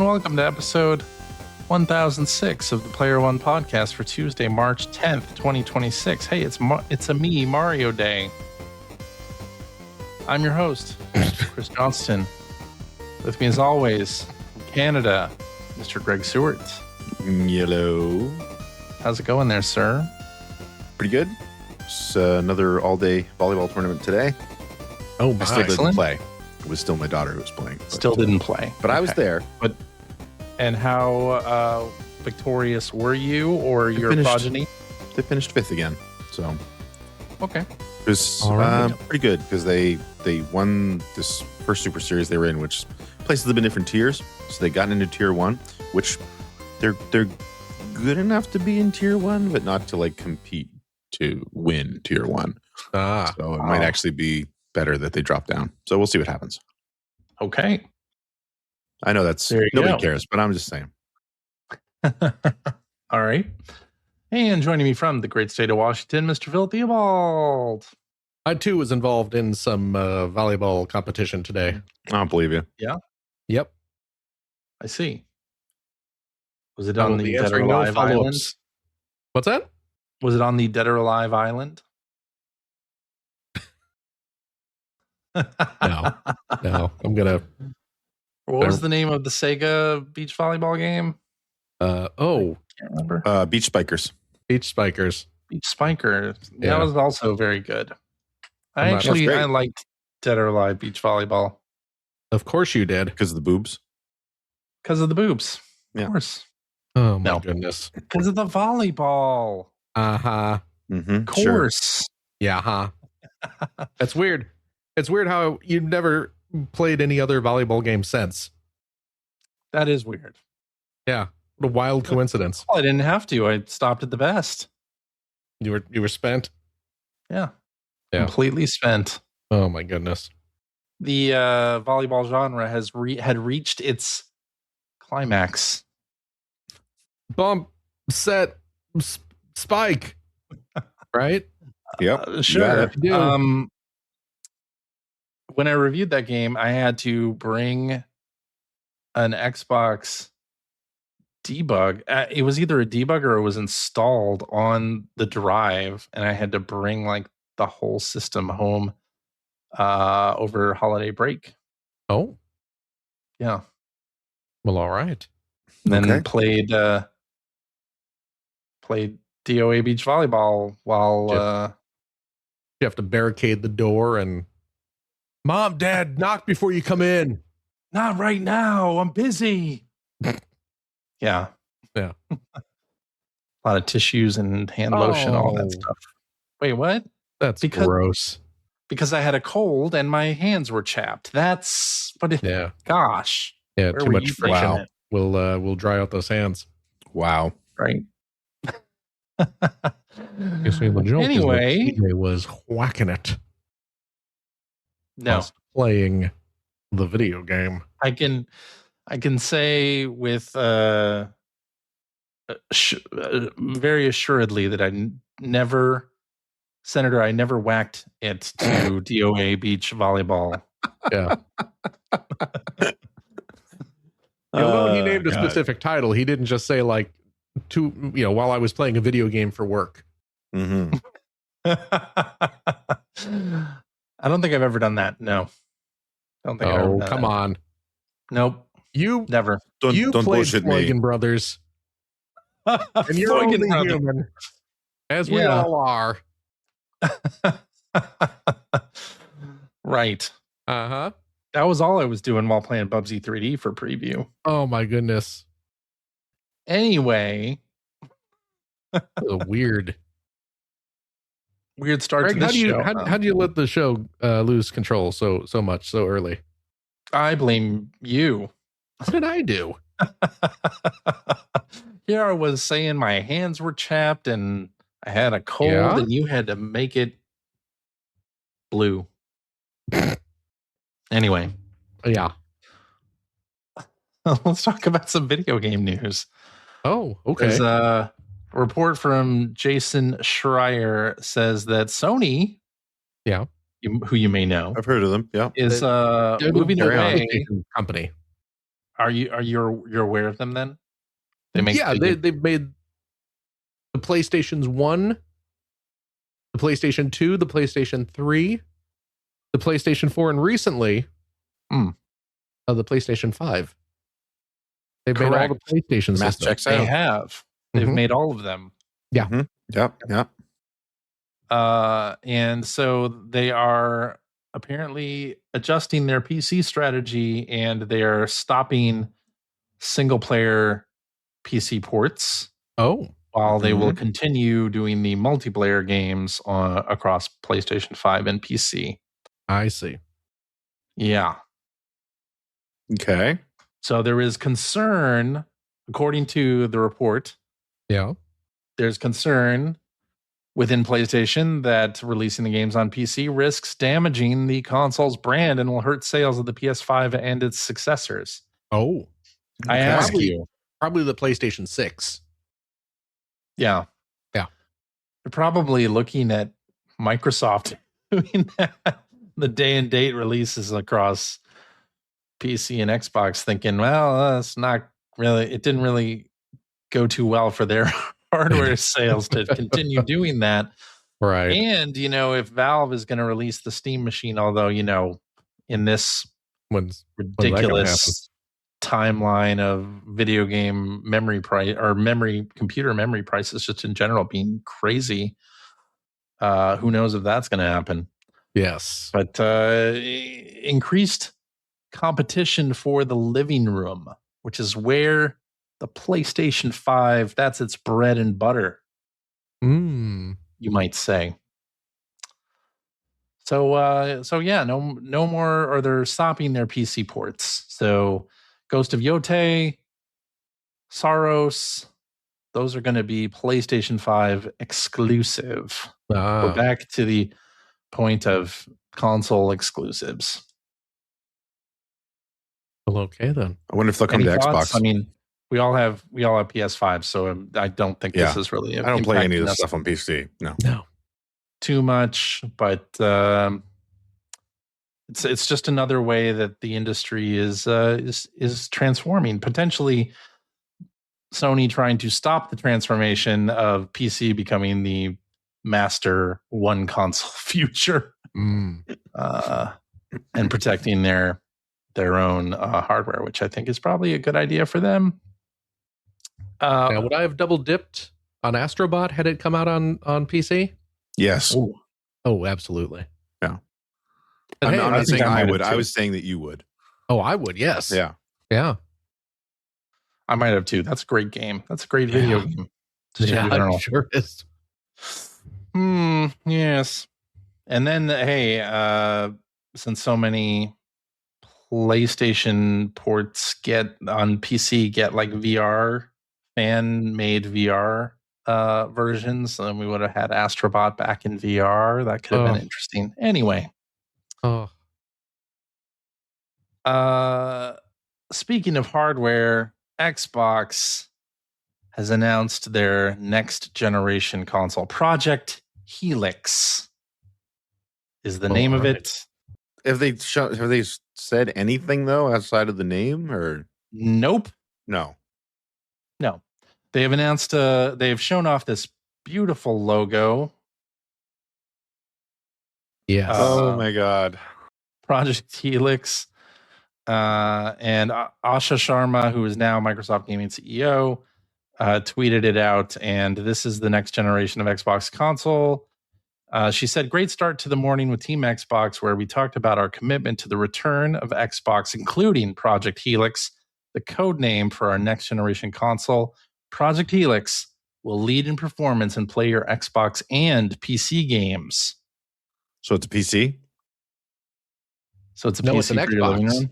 and welcome to episode 1006 of the Player One podcast for Tuesday, March 10th, 2026. Hey, it's a me, Mario Day. I'm your host, Chris Johnston. With me as always, from Canada, Mr. Greg Seward. Hello. How's it going there, sir? Pretty good. It's another all-day volleyball tournament today. Oh, I still didn't play. It was still my daughter who was playing. Still didn't play. But okay. I was there. And how victorious were you or your progeny? They finished fifth again. So okay. It was pretty good because they won this first Super Series they were in, which places have been different tiers. So they got into Tier 1, which they're good enough to be in Tier 1, but not to like compete to win Tier 1. So it might actually be better that they drop down. So we'll see what happens. Okay. I know that's nobody cares, but I'm just saying. All right. And joining me from the great state of Washington, Mr. Phil Theobald. I too was involved in some volleyball competition today. I don't believe you. Yeah. Yep. I see. Was it on the Dead or Alive Island? What's that? Was it on the Dead or Alive Island? No. I'm gonna. What was the name of the Sega beach volleyball game? I can't remember. Beach Spikers. Beach Spikers. Beach Spikers. Yeah. That was also very good. I liked Dead or Alive beach volleyball. Of course you did. Because of the boobs? Because of the boobs. Yeah. Of course. Oh my goodness. Because of the volleyball. Uh-huh. Mm-hmm. Of course. Sure. Yeah, huh. That's weird. It's weird how you've never played any other volleyball game since. That is weird. Yeah. What a wild coincidence. Well, I didn't have to. I stopped at the best. You were spent? Yeah. Completely spent. Oh my goodness. The volleyball genre had reached its climax. Bump, set, spike. Right? Yep. Sure. When I reviewed that game, I had to bring an Xbox debug. It was either a debug or it was installed on the drive, and I had to bring like the whole system home over holiday break. Oh, yeah. Well, all right. And then played DOA beach volleyball while you have to barricade the door and Mom, Dad, knock before you come in. Not right now. I'm busy. Yeah. A lot of tissues and hand lotion, all that stuff. Wait, what? That's gross. Because I had a cold and my hands were chapped. That's what it. Yeah. Gosh. Yeah. Where too much friction. Wow. We'll dry out those hands. Wow. Right. Anyway, he was whacking it. No, playing the video game. I can say with very assuredly that I never whacked it to DOA beach volleyball. Yeah. Although he named a specific title, he didn't just say like while I was playing a video game for work. Mm-hmm. I don't think I've ever done that. No. I don't think I've ever done come that. on. Nope. You never. Don't played bullshit Floyd me. Brothers. And you're only human. As we all are. Right. Uh-huh. That was all I was doing while playing Bubsy 3D for preview. Oh my goodness. Anyway. Weird start Greg, to this show. How do you let the show lose control so much so early? I blame you. What did I do? Here I was saying my hands were chapped and I had a cold and you had to make it blue. Anyway. Yeah. Let's talk about some video game news. Oh, okay. There's a report from Jason Schreier says that Sony, who you may know, I've heard of them. Yeah, is moving away. Company. you're aware of them then? They've made the PlayStations 1, the PlayStation 2, the PlayStation 3, the PlayStation 4, and recently the PlayStation 5. They've made all the PlayStation Math systems. checks out. They have. They've made all of them. Yeah. Mm-hmm. Yep. And so they are apparently adjusting their PC strategy, and they are stopping single player PC ports. While they will continue doing the multiplayer games across PlayStation 5 and PC. I see. Yeah. Okay. So there is concern, according to the report. Yeah. There's concern within PlayStation that releasing the games on PC risks damaging the console's brand and will hurt sales of the PS5 and its successors. Oh. I ask you. Probably the PlayStation 6. Yeah. They're probably looking at Microsoft doing that, the day and date releases across PC and Xbox, thinking, well, it's not really, it didn't really go too well for their hardware sales to continue doing that. Right. And, if Valve is going to release the Steam machine, although, in this ridiculous timeline of video game memory price or computer memory prices just in general being crazy, who knows if that's going to happen. Yes. But increased competition for the living room, which is where the PlayStation 5, that's its bread and butter, you might say. So yeah, no more, or they're stopping their PC ports. So Ghost of Yotei, Saros, those are going to be PlayStation 5 exclusive. We're back to the point of console exclusives. Well, okay then. I wonder if they'll come to Xbox. I mean, we all have PS5, so I don't think this is really. I don't play any of this stuff on PC. No. Too much, but it's just another way that the industry is transforming. Potentially, Sony trying to stop the transformation of PC becoming the master one console future, and protecting their own hardware, which I think is probably a good idea for them. Now, would I have double dipped on Astrobot had it come out on PC? Yes. Oh, absolutely. Yeah. But I'm not saying I would. I was saying that you would. Oh, I would. Yes. Yeah. Yeah. I might have too. That's a great game. That's a great video game. Yeah, sure is. Yes. And then, hey, since so many PlayStation ports get on PC get like VR, fan-made VR versions, and we would have had Astrobot back in VR. That could have been interesting. Anyway. Speaking of hardware, Xbox has announced their next generation console. Project Helix is the name of it. Have they said anything though outside of the name, or nope? No. They have announced. They have shown off this beautiful logo. Yes. Oh my God. Project Helix. And Asha Sharma, who is now Microsoft Gaming CEO, tweeted it out. And this is the next generation of Xbox console. She said, "Great start to the morning with Team Xbox, where we talked about our commitment to the return of Xbox, including Project Helix, the code name for our next generation console. Project Helix will lead in performance and play your Xbox and PC games." So it's a PC? So it's a PC it's an for your living Xbox. room?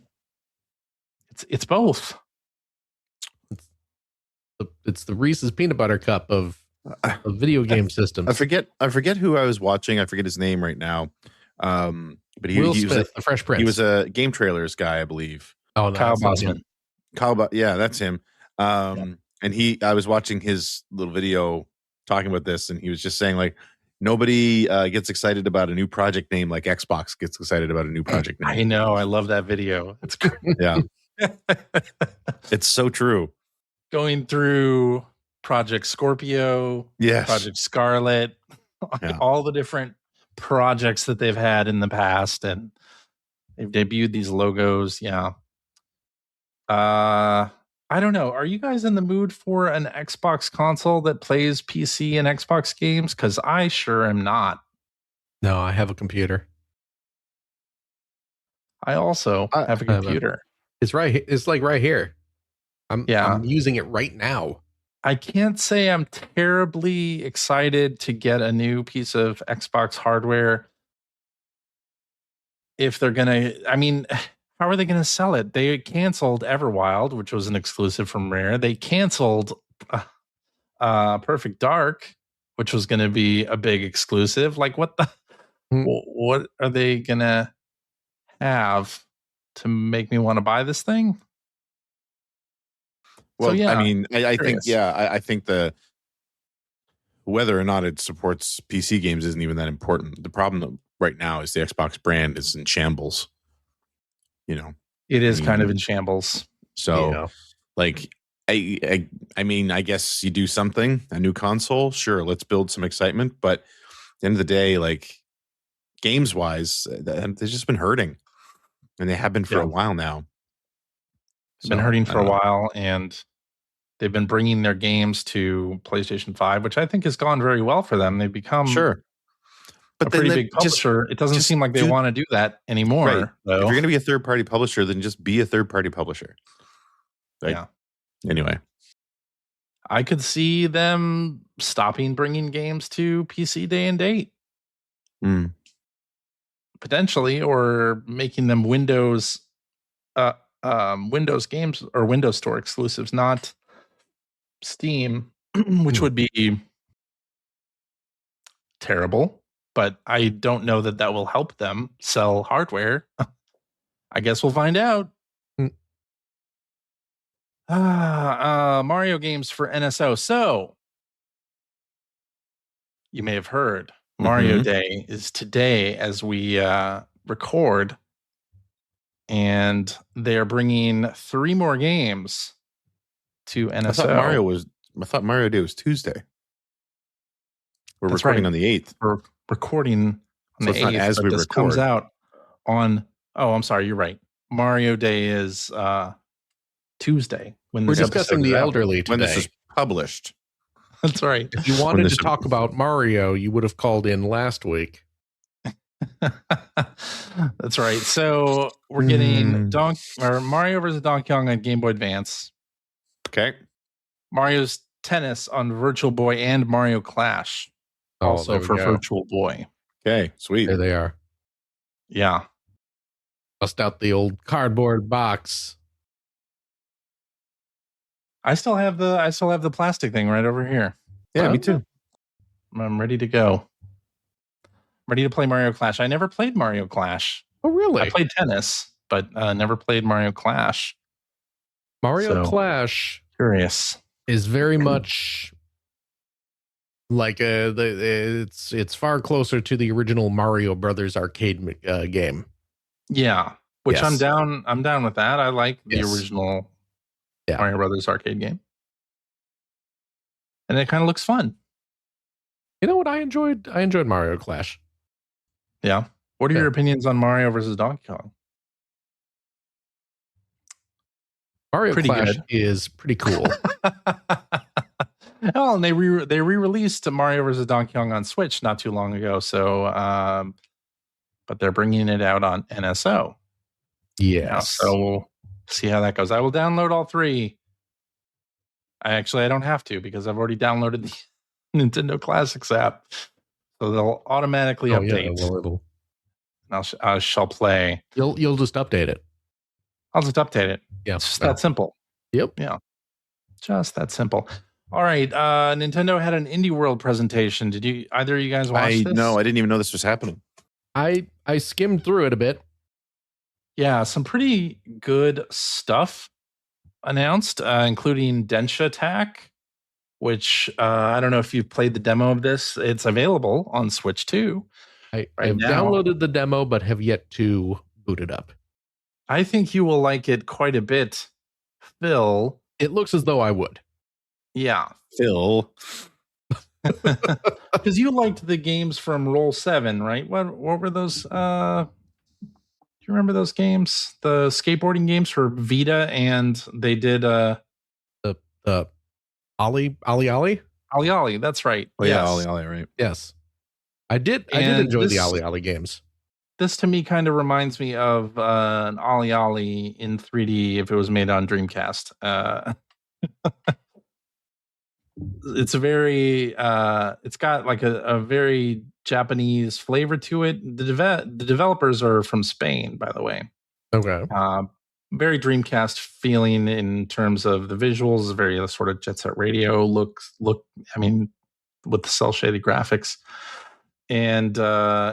It's both. It's the Reese's Peanut Butter Cup of video game systems. I forget who I was watching. I forget his name right now. But he Will was Smith, the Fresh Prince. He was a Game Trailers guy, I believe. Oh, no, Kyle that's not Bosman. him. Yeah, that's him. And I was watching his little video talking about this, and he was just saying like nobody gets excited about a new project name like Xbox gets excited about a new project name. I know. I love that video. It's great. Yeah. It's so true. Going through Project Scorpio, Yes. Project Scarlet, all the different projects that they've had in the past, and they've debuted these logos. Yeah. I don't know. Are you guys in the mood for an Xbox console that plays PC and Xbox games? Because I sure am not. No, I have a computer. I also have a computer. It's right. It's like right here. I'm using it right now. I can't say I'm terribly excited to get a new piece of Xbox hardware. If they're gonna, I mean, how are they gonna sell it? They canceled Everwild, which was an exclusive from Rare. They canceled Perfect Dark, which was gonna be a big exclusive. Like, what are they gonna have to make me want to buy this thing? Well, so, I mean, I think, I think the whether or not it supports PC games isn't even that important. The problem right now is the Xbox brand is in shambles. You know, it is kind of in shambles. So, like, I mean, I guess you do something, a new console, sure, let's build some excitement. But at the end of the day, like, games wise, they've just been hurting, and they have been for a while now. They've been hurting for a while, and they've been bringing their games to PlayStation 5, which I think has gone very well for them. They've become a pretty big publisher. It doesn't seem like they want to do that anymore. Right. If you're going to be a third-party publisher, then just be a third-party publisher. Right? Yeah. Anyway. I could see them stopping bringing games to PC day and date. Potentially, or making them Windows games or Windows Store exclusives, not Steam, which would be terrible, but I don't know that will help them sell hardware. I guess we'll find out. Mario games for NSO. So you may have heard Mario Day is today as we record, and they're bringing 3 more games to NSO. I thought Mario Day was Tuesday. We're recording on the 8th. We're recording on the 8th. As we record. Comes out on. Oh, I'm sorry. You're right. Mario Day is Tuesday. When we're discussing the elderly today. When this is published. That's right. If you wanted to talk about Mario, you would have called in last week. That's right. So we're getting Mario vs. Donkey Kong on Game Boy Advance. Okay. Mario's Tennis on Virtual Boy and Mario Clash. Also for Virtual Boy. Okay, sweet. There they are. Yeah. Bust out the old cardboard box. I still have the plastic thing right over here. Yeah, me too. I'm ready to go. Ready to play Mario Clash. I never played Mario Clash. Oh, really? I played tennis, but never played Mario Clash. Clash curious. Is very much like it's far closer to the original Mario Brothers arcade game. Yeah, which I'm down with that. I like the original Mario Brothers arcade game, and it kind of looks fun. You know what? I enjoyed Mario Clash. Yeah. What are your opinions on Mario versus Donkey Kong? Mario Clash is pretty cool. Oh, and they re-released Mario vs. Donkey Kong on Switch not too long ago. So, but they're bringing it out on NSO. Yeah. So we'll see how that goes. I will download all 3. I don't have to because I've already downloaded the Nintendo Classics app, so they'll automatically update. Yeah, I shall play. You'll just update it. I'll just update it. Yeah, it's just that simple. Yep. Yeah, just that simple. All right. Nintendo had an Indie World presentation. Did either of you guys watch this? No, I didn't even know this was happening. I skimmed through it a bit. Yeah, some pretty good stuff announced, including Densha Attack, which I don't know if you've played the demo of this. It's available on Switch too. I've downloaded the demo, but have yet to boot it up. I think you will like it quite a bit, Phil. It looks as though I would. Yeah. Phil. Because you liked the games from Roll 7, right? What were those? Do you remember those games? The skateboarding games for Vita, and they did the Ollie. Ollie, that's right. Oh, yes. Yeah, Ollie, right. Yes. I did enjoy the Ollie games. This to me kind of reminds me of an Ollie in 3D if it was made on Dreamcast. It's a very it's got like a very Japanese flavor to it. The developers are from Spain, by the way. Okay. Very Dreamcast feeling in terms of the visuals, very sort of Jet Set Radio look. I mean, with the cell shaded graphics, and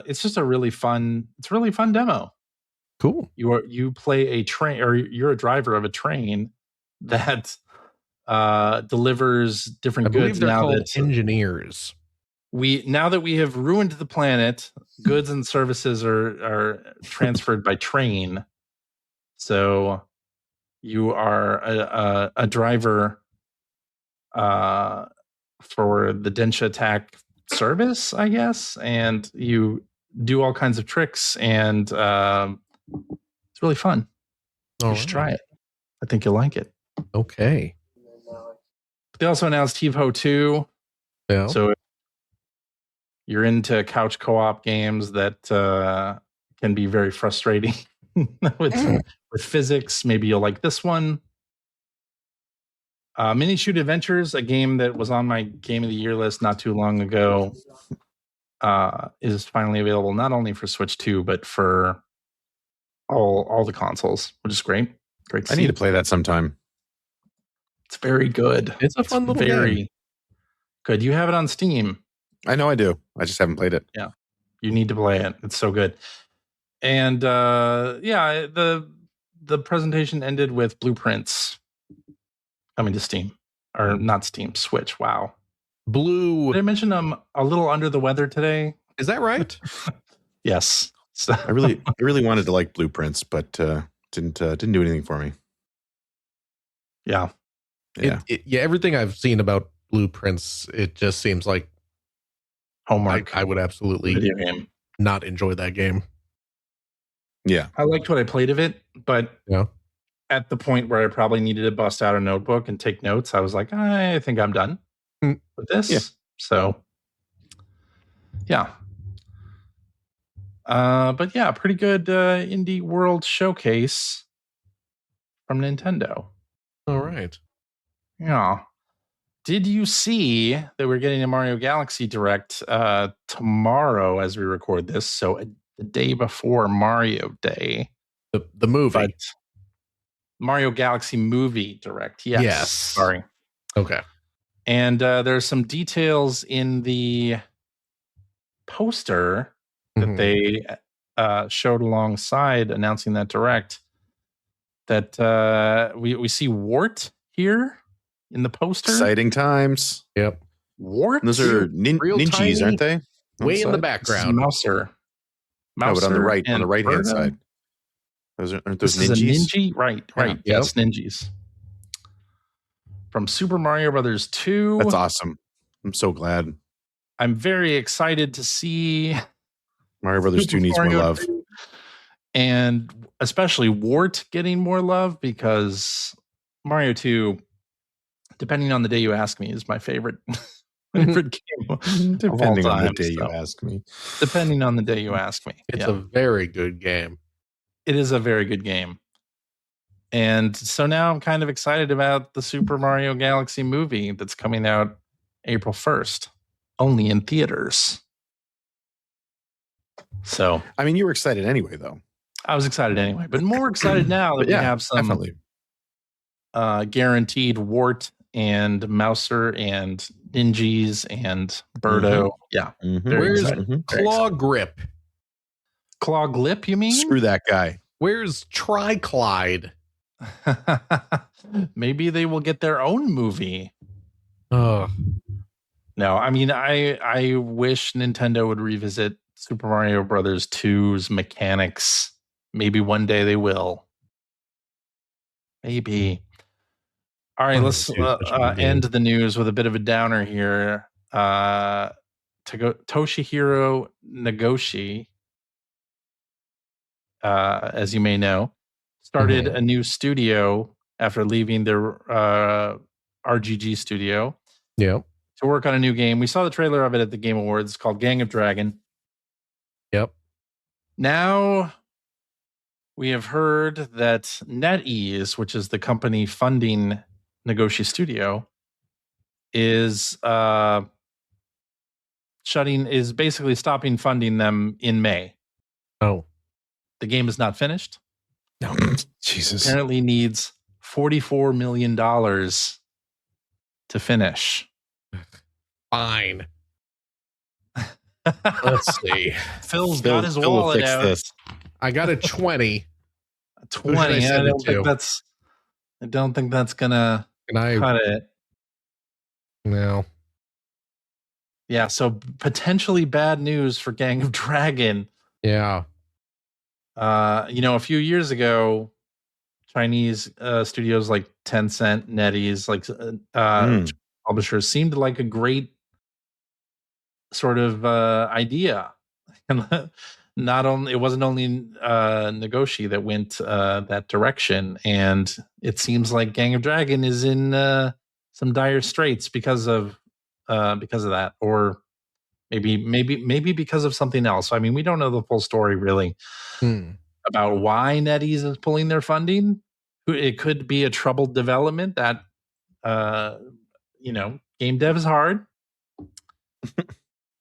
it's just a really fun demo. Cool. You play a train, or you're a driver of a train that delivers different goods. They're called engineers. Now that we have ruined the planet, goods and services are transferred by train. So you are a driver for the Densha Attack service, I guess, and you do all kinds of tricks, and it's really fun. You should try it. I think you'll like it. Okay. They also announced Heave-Ho 2. Yeah. So if you're into couch co-op games that can be very frustrating with physics, maybe you'll like this one. Mini Shoot Adventures, a game that was on my Game of the Year list not too long ago, is finally available not only for Switch 2, but for all the consoles, which is great. Great to see. I need to play that sometime. It's very good. It's a fun little game. Good. You have it on Steam. I know I do. I just haven't played it. Yeah. You need to play it. It's so good. And the presentation ended with Blueprints coming to Steam. Or not Steam, Switch. Wow. Blue. Did I mention I'm a little under the weather today? Is that right? Yes. So. I really wanted to like Blueprints, but didn't do anything for me. Yeah. Yeah. Everything I've seen about Blueprints, it just seems like homework. I would absolutely not enjoy that game. Yeah. I liked what I played of it, but at the point where I probably needed to bust out a notebook and take notes, I was like, I think I'm done with this. Yeah. So, yeah. But yeah, pretty good indie world showcase from Nintendo. All right. Yeah. Did you see that we're getting a Mario Galaxy Direct tomorrow as we record this? So the day before Mario Day. The movie. But Mario Galaxy Movie Direct. Yes. Sorry. Okay. And there's some details in the poster that they showed alongside announcing that Direct that we see Wart here in the poster. Exciting times. Yep. Wart? Those are ninjas, aren't they? Way in the background. Mouser. No, but on the right-hand side. Aren't those this ninjas? Is a ninja? Right. Yeah. Yes, ninjas. From Super Mario Brothers 2. That's awesome. I'm so glad. I'm very excited to see Mario Brothers 2 needs more love. 2, and especially Wart getting more love, because Mario 2, depending on the day you ask me, is my favorite game. Depending on the day you ask me. Depending on the day you ask me. It's a very good game. It is a very good game. And so now I'm kind of excited about the Super Mario Galaxy movie that's coming out April 1st, only in theaters. So, I mean, you were excited anyway, though. I was excited anyway, but more excited now that we have some guaranteed Wart and Mouser and Ninjas and Birdo. Yeah. Where's Claw Grip? Claw Glip, you mean? Screw that guy. Where's Tri-Clyde? Maybe they will get their own movie. No, I mean, I wish Nintendo would revisit Super Mario Brothers 2's mechanics. Maybe one day they will. Maybe. All right, let's end the news with a bit of a downer here. Toshihiro Nagoshi, as you may know, started a new studio after leaving their RGG studio. Yeah. To work on a new game. We saw the trailer of it at the Game Awards. It's called Gang of Dragon. Yep. Now we have heard that NetEase, which is the company funding Nagoshi Studio, is basically stopping funding them in May. Oh. The game is not finished. No. Jesus. Apparently needs $44 million to finish. Fine. Let's see. Phil's got his wallet out. This. I got a 20. 20. I don't think that's gonna cut it. No. Yeah, so potentially bad news for Gang of Dragon. Yeah. A few years ago, Chinese studios like Tencent, NetEase, publishers seemed like a great sort of idea. And it wasn't only Nagoshi that went that direction, and it seems like Gang of Dragon is in some dire straits because of that, or maybe because of something else. I mean, we don't know the full story really about why NetEase is pulling their funding. It could be a troubled development that game dev is hard.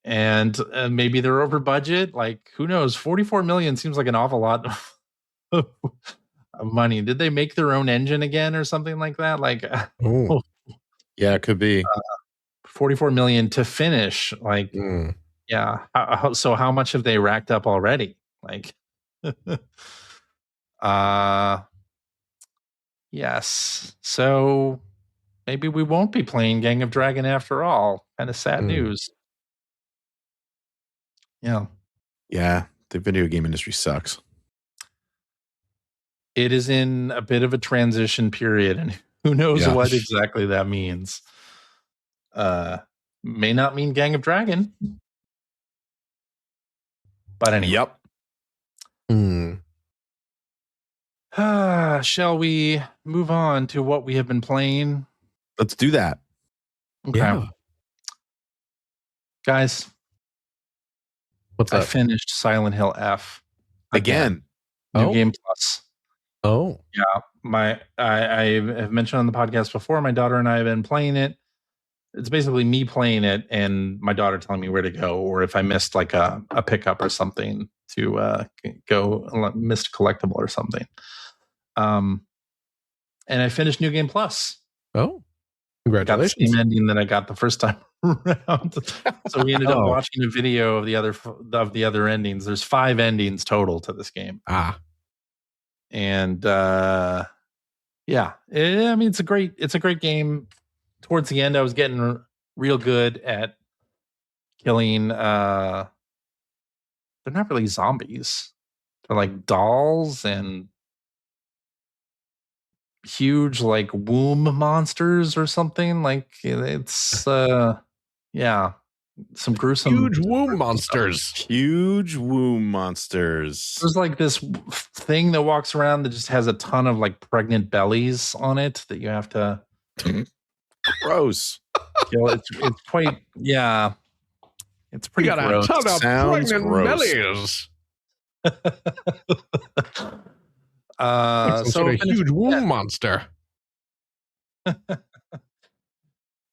And maybe they're over budget. Like, who knows? 44 million seems like an awful lot of money. Did they make their own engine again or something like that? Like, yeah, it could be 44 million to finish. Like, yeah. So how much have they racked up already? Like, yes. So maybe we won't be playing Gang of Dragon after all. Kind of sad news. Yeah. Yeah. The video game industry sucks. It is in a bit of a transition period, and who knows what exactly that means. May not mean Gang of Dragon. But anyway. Yep. Shall we move on to what we have been playing? Let's do that. Okay. Yeah. Guys. What's that? I finished Silent Hill F again. New Game Plus. Oh, yeah. I have mentioned on the podcast before. My daughter and I have been playing it. It's basically me playing it and my daughter telling me where to go, or if I missed like a pickup or something to go, missed a collectible or something. And I finished New Game Plus. Oh, congratulations! Got the same ending that I got the first time around. So we ended up watching a video of the other endings. There's 5 endings total to this game. And it's a great game. Towards the end, I was getting real good at killing. They're not really zombies. They're like dolls and huge like womb monsters or something. Like it's some gruesome huge womb monsters. Huge womb monsters. There's like this thing that walks around that just has a ton of like pregnant bellies on it that you have to gross. It's quite it's pretty gross. A ton of pregnant bellies. So a huge womb monster.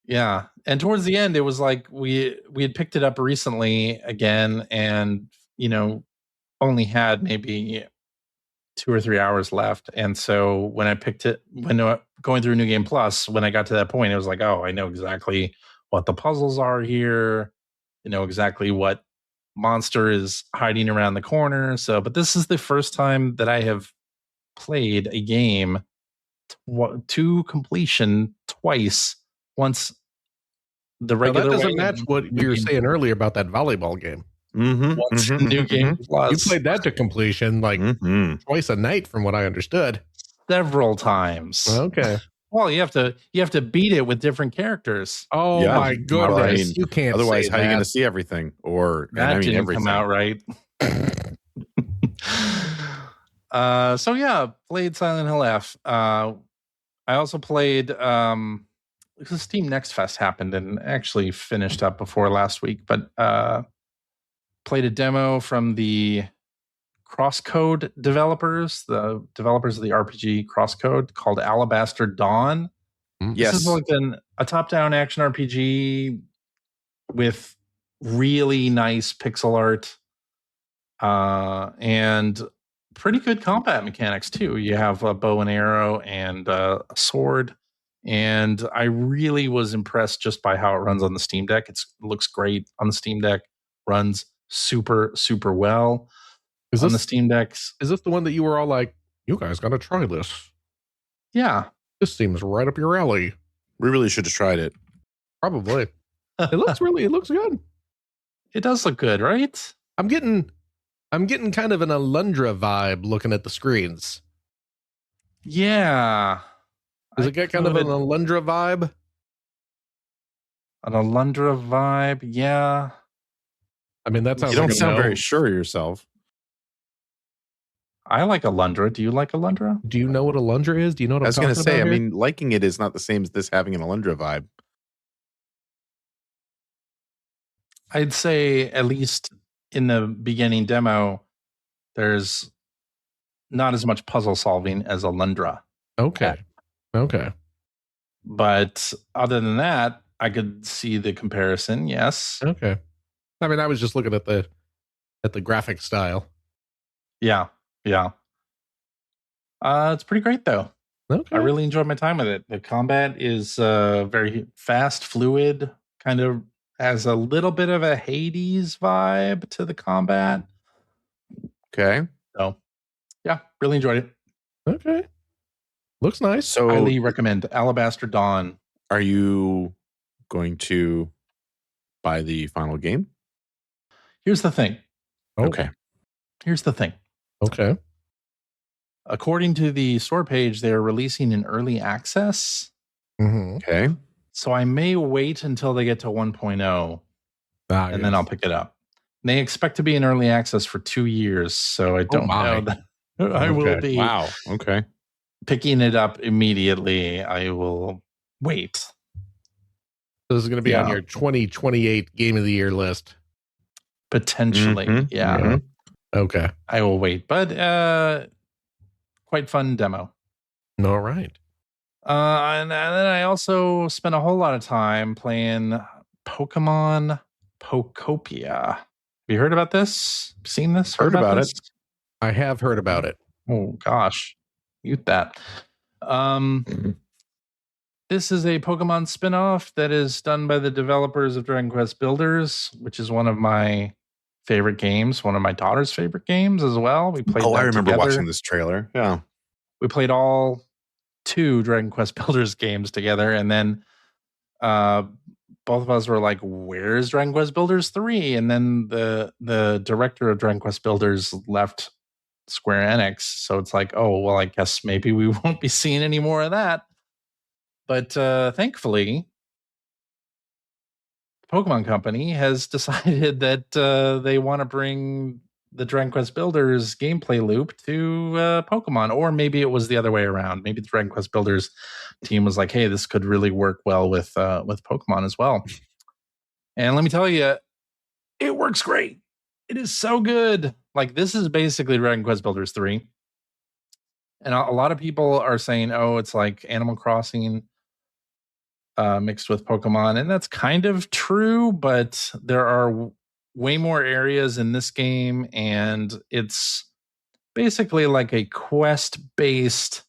Yeah, and towards the end, it was like we had picked it up recently again, and only had maybe 2 or 3 hours left. And so when I picked it, going through New Game Plus, when I got to that point, it was like, oh, I know exactly what the puzzles are here. I know exactly what monster is hiding around the corner. So, but this is the first time that I have played a game to completion twice. Once the regular that doesn't match what you were saying earlier about that volleyball game. New Game Plus. You played that to completion like twice a night, from what I understood. several times. Okay. Well, you have to beat it with different characters. Oh Yeah. my goodness! Well, I mean, you can't. otherwise, say how are you going to that. see everything? That didn't everything. come out right. So yeah, played Silent Hill F. I also played because Steam Next Fest happened and actually finished up before last week, but played a demo from the Crosscode developers, the developers of the RPG Crosscode, called Alabaster Dawn. Yes. This is like a top-down action RPG with really nice pixel art and pretty good combat mechanics too. You have a bow and arrow and a sword, and I really was impressed just by how it runs on the Steam Deck. It looks great on the Steam Deck, runs super well on the Steam Decks. Is this the one that you were all like, you guys got to try this? Yeah. This seems right up your alley. We really should have tried it. Probably. It looks good. It does look good, right? I'm getting kind of an Alundra vibe looking at the screens. Yeah. Does it get kind of an Alundra vibe? An Alundra vibe, yeah. I mean, that sounds. You don't sound very sure of yourself. I like Alundra. Do you like Alundra? Do you know what Alundra is? Do you know what I was going to say? I mean, liking it is not the same as this having an Alundra vibe. I'd say at least in the beginning demo, there's not as much puzzle solving as Alundra. Okay. But other than that, I could see the comparison. Yes. Okay. I mean, I was just looking at the graphic style. Yeah. It's pretty great though. Okay. I really enjoyed my time with it. The combat is very fast, fluid, kind of has a little bit of a Hades vibe to the combat. Okay. So, yeah, really enjoyed it. Okay. Looks nice. So, highly recommend Alabaster Dawn. Are you going to buy the final game? Here's the thing. Okay. Okay. According to the store page, they're releasing an early access. Mm-hmm. Okay. So I may wait until they get to 1.0 and then I'll pick it up. They expect to be in early access for 2 years, so I don't know that I will be picking it up immediately. I will wait. So this is going to be on your 2028 Game of the Year list. Potentially, Mm-hmm. Okay. I will wait, but quite fun demo. All right. And then I also spent a whole lot of time playing Pokémon Pokopia. Have you heard about this? Seen this? Heard about it. I have heard about it. Oh gosh, mute that. This is a Pokemon spinoff that is done by the developers of Dragon Quest Builders, which is one of my favorite games, one of my daughter's favorite games as well. We played. I remember together. watching this trailer. Yeah, we played all 2 Dragon Quest Builders games together, and then both of us were like, "Where's Dragon Quest Builders 3?" And then the director of Dragon Quest Builders left Square Enix, so it's like, oh well, I guess maybe we won't be seeing any more of that. But thankfully, the Pokemon Company has decided that they want to bring the Dragon Quest Builders gameplay loop to Pokemon, or maybe it was the other way around. Maybe the Dragon Quest Builders team was like, "Hey, this could really work well with Pokemon as well." And let me tell you, it works great. It is so good. Like, this is basically Dragon Quest Builders 3, and a lot of people are saying, "Oh, it's like Animal Crossing mixed with Pokemon," and that's kind of true, but there are way more areas in this game, and it's basically like a quest-based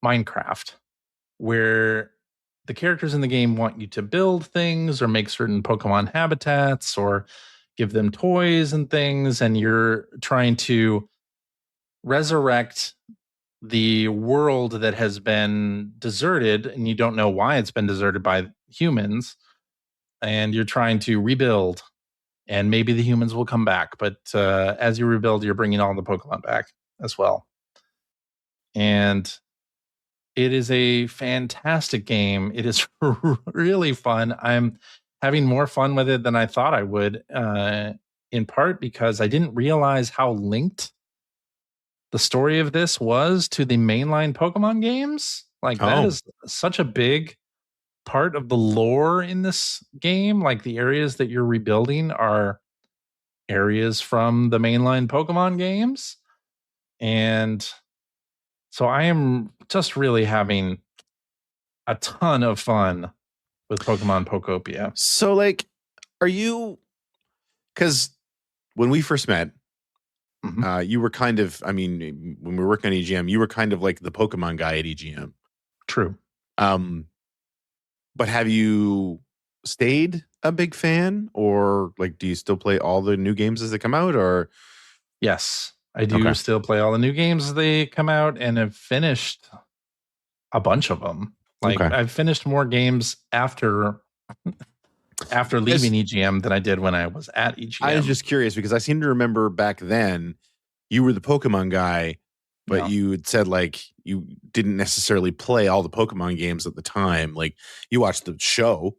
Minecraft where the characters in the game want you to build things or make certain Pokemon habitats or give them toys and things, and you're trying to resurrect the world that has been deserted, and you don't know why it's been deserted by humans, and you're trying to rebuild, and maybe the humans will come back, but as you rebuild, you're bringing all the Pokemon back as well. and it is a fantastic game. It is really fun. I'm having more fun with it than I thought I would, in part because I didn't realize how linked the story of this was to the mainline Pokemon games. Like, that is such a big part of the lore in this game. Like, the areas that you're rebuilding are areas from the mainline Pokemon games. And so I am just really having a ton of fun with Pokemon Pokopia. So, like, are you, because when we first met, you were kind of, I mean, when we were working on EGM, you were kind of like the Pokemon guy at EGM. True. But have you stayed a big fan, or like, do you still play all the new games as they come out? Or yes, I do still play all the new games as they come out, and have finished a bunch of them. Like, I've finished more games after leaving EGM than I did when I was at EGM. I was just curious because I seem to remember back then you were the Pokemon guy, but you had said like you didn't necessarily play all the Pokemon games at the time. Like, you watched the show.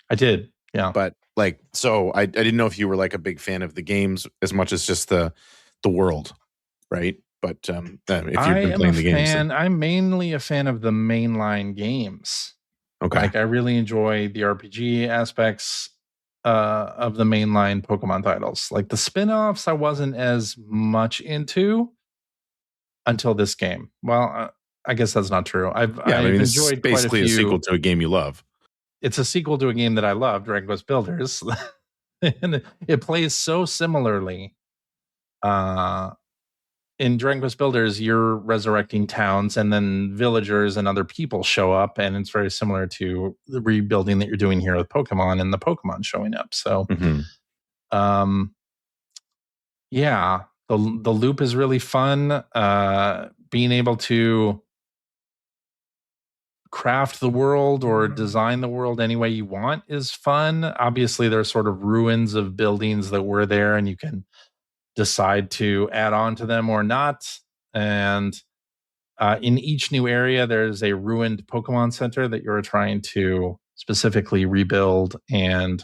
I did, yeah. But like, so I didn't know if you were like a big fan of the games as much as just the world, right? But if you've been playing the games, then I'm mainly a fan of the mainline games. Okay. Like, I really enjoy the RPG aspects of the mainline Pokemon titles. Like, the spin-offs I wasn't as much into until this game. Well, I guess that's not true. I've enjoyed basically quite a few. A sequel to a game you love. It's a sequel to a game that I love, Dragon Quest Builders. And it plays so similarly. In Dragon Quest Builders, you're resurrecting towns, and then villagers and other people show up, and it's very similar to the rebuilding that you're doing here with Pokemon and the Pokemon showing up. So, yeah, the loop is really fun. Being able to craft the world or design the world any way you want is fun. Obviously, there are sort of ruins of buildings that were there, and you can decide to add on to them or not. And in each new area, there's a ruined Pokemon Center that you're trying to specifically rebuild. And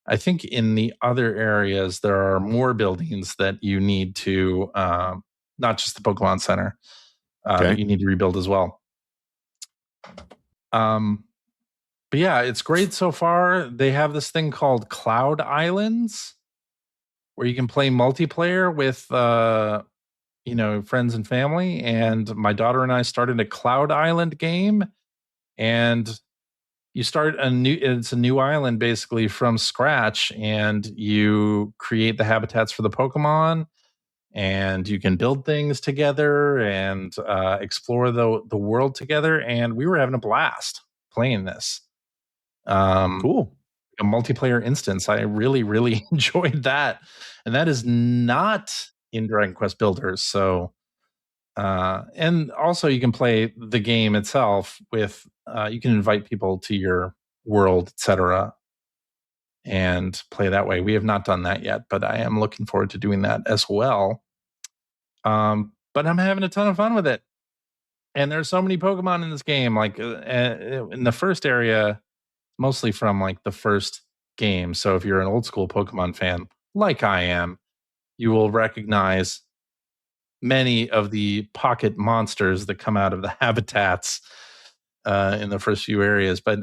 I think in the other areas, there are more buildings that you need to, not just the Pokemon Center, that you need to rebuild as well. But yeah, it's great so far. They have this thing called Cloud Islands, where you can play multiplayer with friends and family. And my daughter and I started a Cloud Island game, and you start it's a new island basically from scratch, and you create the habitats for the Pokemon, and you can build things together and explore the world together. And we were having a blast playing this. Cool. A multiplayer instance. I really, really enjoyed that. And that is not in Dragon Quest Builders. So, and also you can play the game itself with, you can invite people to your world, etc., and play that way. We have not done that yet, but I am looking forward to doing that as well. But I'm having a ton of fun with it. And there's so many Pokemon in this game. Like in the first area, mostly from like the first game. So if you're an old school Pokemon fan, like I am, you will recognize many of the pocket monsters that come out of the habitats in the first few areas. But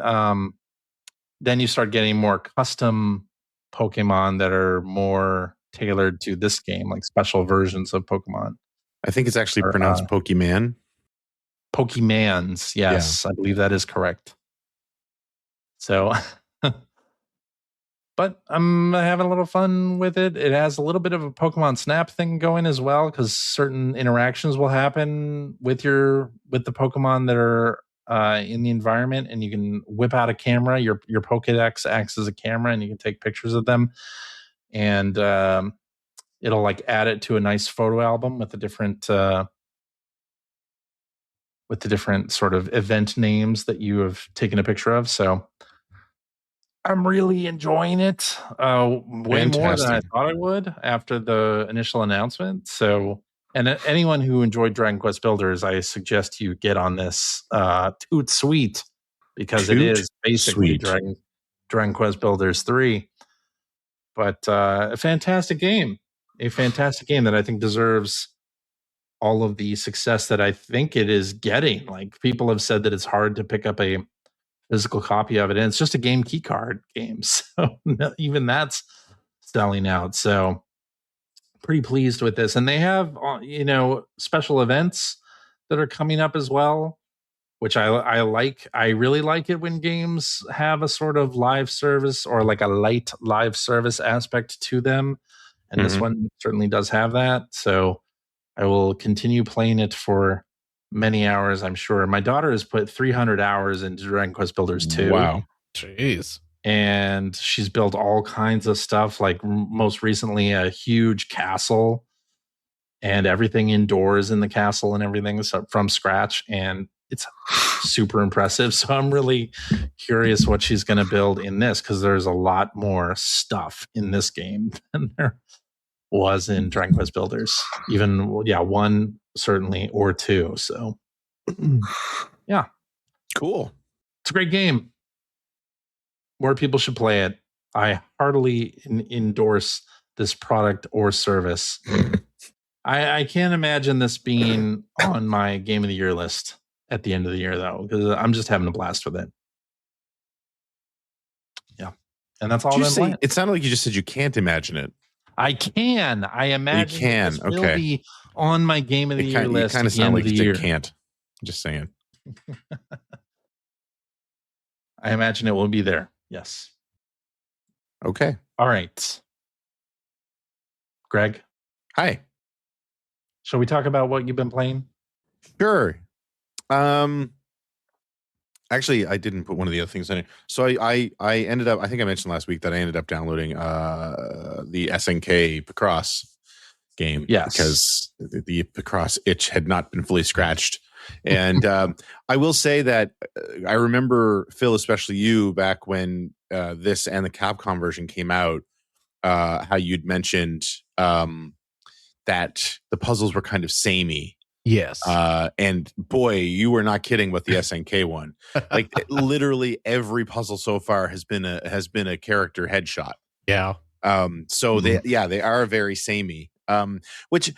then you start getting more custom Pokemon that are more tailored to this game, like special versions of Pokemon. I think it's actually pronounced Pokemon. Pokemans, yes, yeah. I believe that is correct. So, but I'm having a little fun with it. It has a little bit of a Pokemon Snap thing going as well, because certain interactions will happen with the Pokemon that are in the environment, and you can whip out a camera. Your Pokédex acts as a camera, and you can take pictures of them, and it'll like add it to a nice photo album with the different sort of event names that you have taken a picture of. So I'm really enjoying it way more than I thought I would after the initial announcement. So, And anyone who enjoyed Dragon Quest Builders, I suggest you get on this Toot Sweet, because it is basically Dragon Quest Builders 3. But a fantastic game that I think deserves all of the success that I think it is getting. Like, people have said that it's hard to pick up a physical copy of it, and it's just a game key card game. So even that's selling out. So pretty pleased with this. And they have, special events that are coming up as well, which I like. I really like it when games have a sort of live service or like a light live service aspect to them. And this one certainly does have that. So I will continue playing it for many hours, I'm sure. My daughter has put 300 hours into Dragon Quest Builders 2. Wow. Jeez. And she's built all kinds of stuff, like most recently a huge castle and everything indoors in the castle and everything from scratch. And it's super impressive. So I'm really curious what she's going to build in this, because there's a lot more stuff in this game than there was in Dragon Quest Builders. Even, 1 certainly, or 2. So yeah. Cool. It's a great game. More people should play it. I heartily endorse this product or service. I can't imagine this being on my Game of the Year list at the end of the year, though, because I'm just having a blast with it. Yeah. And that's all I'm playing. It sounded like you just said you can't imagine it. I can. I imagine you can. This will be on my Game of the Year list. You kind of sound like you can't. Just saying. I imagine it will be there. Yes. Okay. All right. Greg. Hi. Shall we talk about what you've been playing? Sure. Actually, I didn't put one of the other things in it. So I ended up, I think I mentioned last week that I ended up downloading the SNK Picross game. Yes. Because the Picross itch had not been fully scratched. And I will say that I remember, Phil, especially you, back when this and the Capcom version came out, how you'd mentioned that the puzzles were kind of samey. Yes. And boy, you were not kidding with the SNK one. Like literally every puzzle so far has been a character headshot. Yeah. So they are very samey. Which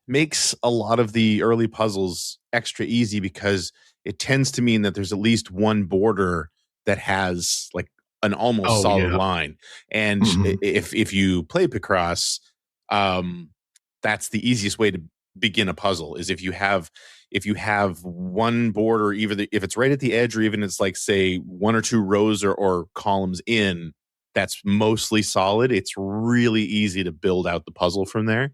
makes a lot of the early puzzles extra easy, because it tends to mean that there's at least one border that has like an almost solid line. And if you play Picross, that's the easiest way to begin a puzzle, is if you have one border, either if it's right at the edge, or even it's like, say, 1 or 2 rows or columns in, that's mostly solid. It's really easy to build out the puzzle from there,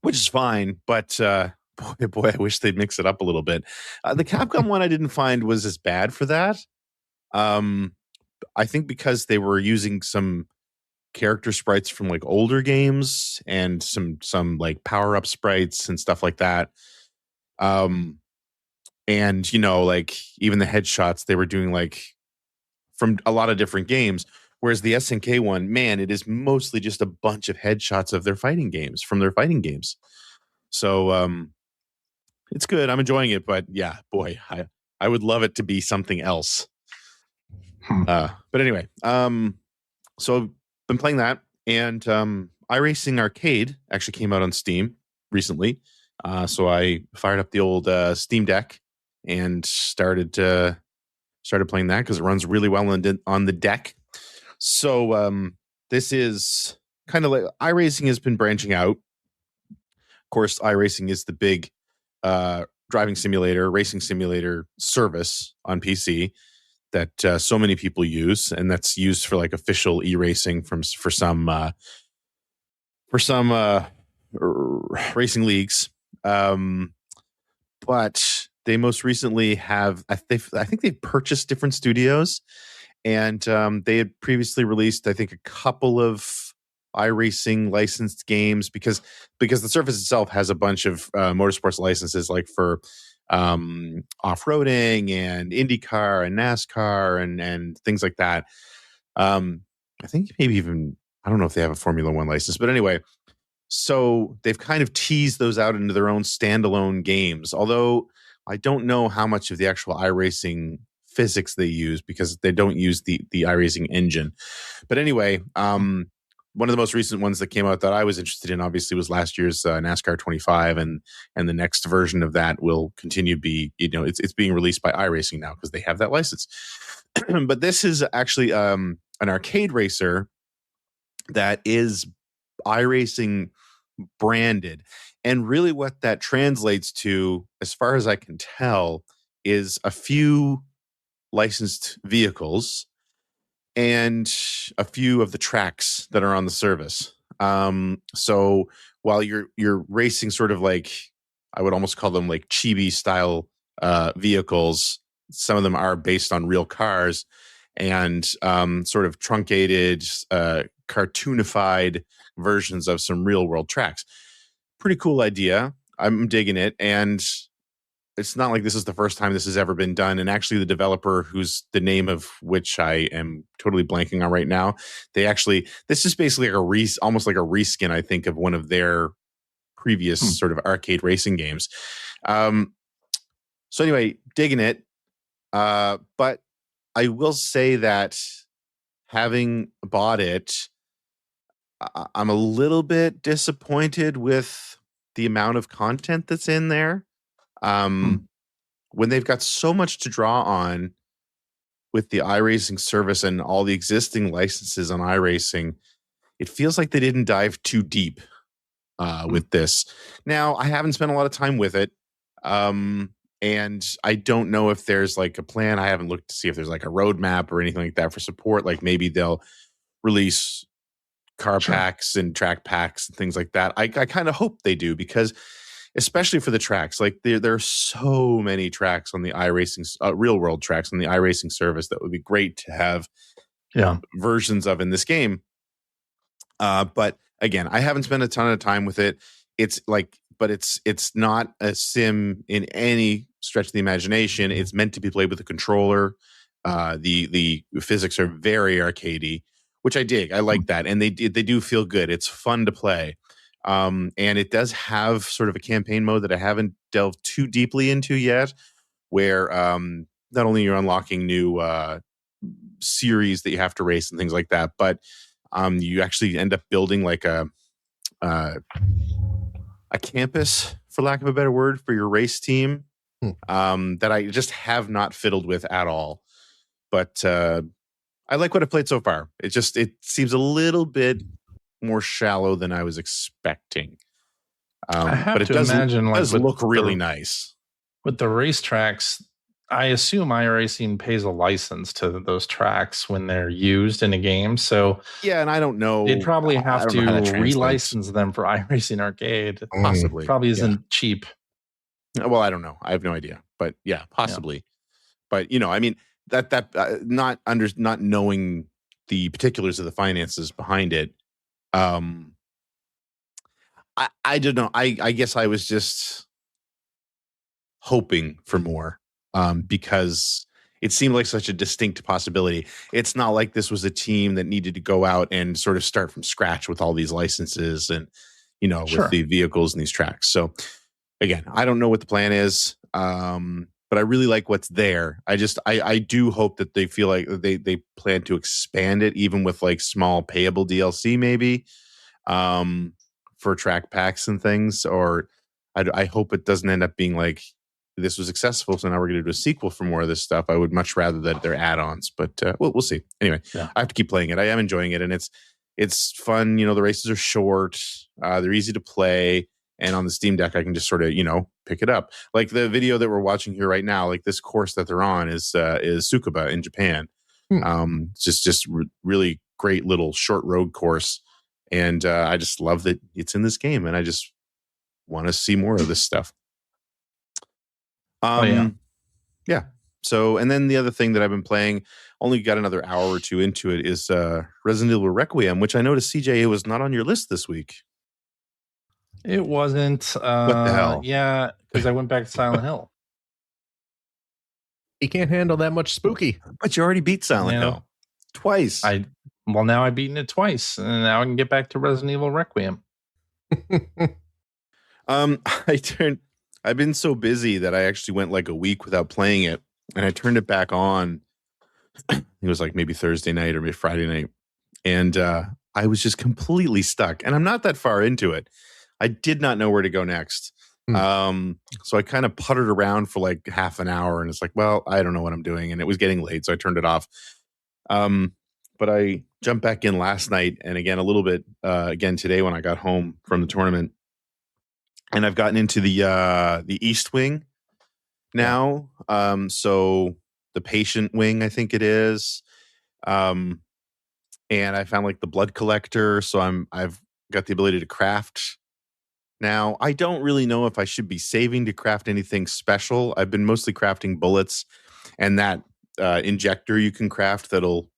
which is fine. But boy, I wish they'd mix it up a little bit. The Capcom one I didn't find was as bad for that. I think because they were using some character sprites from like older games and some like power up sprites and stuff like that. And like even the headshots they were doing like from a lot of different games, whereas the SNK one, man, it is mostly just a bunch of headshots of their fighting games. So it's good. I'm enjoying it, but yeah, boy, I would love it to be something else. But anyway, so been playing that, and iRacing Arcade actually came out on Steam recently. So I fired up the old Steam Deck and started playing that because it runs really well on the deck. So this is kind of like iRacing has been branching out. Of course, iRacing is the big racing simulator service on PC that so many people use, and that's used for like official e-racing for some racing leagues. But they most recently have, I think they've purchased different studios, and they had previously released, I think, a couple of iRacing licensed games because the Surface itself has a bunch of motorsports licenses, like for off-roading and IndyCar and NASCAR and things like that. I think maybe even, I don't know if they have a Formula One license, but anyway, So they've kind of teased those out into their own standalone games. Although I don't know how much of the actual iRacing physics they use because they don't use the iRacing engine. But anyway, one of the most recent ones that came out that I was interested in, obviously, was last year's NASCAR 25, and the next version of that will continue to be, it's being released by iRacing now because they have that license. But this is actually an arcade racer that is iRacing branded, and really what that translates to, as far as I can tell, is a few licensed vehicles and a few of the tracks that are on the service. So while you're racing sort of like, I would almost call them like chibi style vehicles, some of them are based on real cars and sort of truncated, cartoonified versions of some real world tracks. Pretty cool idea. I'm digging it. And it's not like this is the first time this has ever been done. And actually the developer, who's the name of which I am totally blanking on right now, this is basically like almost like a reskin, I think, of one of their previous sort of arcade racing games. So anyway, digging it. But I will say that having bought it, I'm a little bit disappointed with the amount of content that's in there. When they've got so much to draw on with the iRacing service and all the existing licenses on iRacing, it feels like they didn't dive too deep with this. Now, I haven't spent a lot of time with it, and I don't know if there's like a plan. I haven't looked to see if there's like a roadmap or anything like that for support. Like maybe they'll release car packs and track packs and things like that. I kind of hope they do, because especially for the tracks, like there are so many tracks on the iRacing, real world tracks on the iRacing service that would be great to have versions of in this game. But again, I haven't spent a ton of time with it. It's not a sim in any stretch of the imagination. It's meant to be played with a controller. The physics are very arcadey, which I dig. I like that, and they do feel good. It's fun to play. And it does have sort of a campaign mode that I haven't delved too deeply into yet, where not only you're unlocking new series that you have to race and things like that, but you actually end up building like a campus, for lack of a better word, for your race team that I just have not fiddled with at all. But I like what I've played so far. It seems a little bit more shallow than I was expecting. But it does look really nice. With the racetracks, I assume iRacing pays a license to those tracks when they're used in a game. So yeah, and I don't know. They'd probably have to relicense them for iRacing Arcade. Possibly. Probably isn't cheap. Well, I don't know. I have no idea. But yeah, possibly. Yeah. But I mean, not knowing the particulars of the finances behind it. I don't know. I guess I was just hoping for more, because it seemed like such a distinct possibility. It's not like this was a team that needed to go out and sort of start from scratch with all these licenses and, with the vehicles and these tracks. So again, I don't know what the plan is. But I really like what's there. I do hope that they feel like they plan to expand it, even with like small payable DLC maybe, for track packs and things. Or I hope it doesn't end up being like, this was successful, so now we're going to do a sequel for more of this stuff. I would much rather that they're add-ons, but we'll see. Anyway, I have to keep playing it. I am enjoying it, and it's fun. The races are short. They're easy to play. And on the Steam Deck, I can just sort of, pick it up. Like the video that we're watching here right now, like this course that they're on is Tsukuba in Japan. It's just really great little short road course. And I just love that it's in this game. And I just want to see more of this stuff. Yeah. So, and then the other thing that I've been playing, only got another hour or two into it, is Resident Evil Requiem, which I noticed, CJ, it was not on your list this week. It wasn't. What the hell? Yeah, because I went back to Silent Hill. He can't handle that much spooky. But you already beat Silent Hill twice. Now I've beaten it twice, and now I can get back to Resident Evil Requiem. I've been so busy that I actually went like a week without playing it, and I turned it back on. It was like maybe Thursday night or maybe Friday night, and I was just completely stuck. And I'm not that far into it. I did not know where to go next. So I kind of puttered around for like half an hour, and it's like, well, I don't know what I'm doing, and it was getting late, so I turned it off. But I jumped back in last night, and again a little bit again today when I got home from the tournament, and I've gotten into the East Wing now. So the Patient Wing, I think it is, and I found like the Blood Collector, so I've got the ability to craft. Now, I don't really know if I should be saving to craft anything special. I've been mostly crafting bullets and that injector you can craft that'll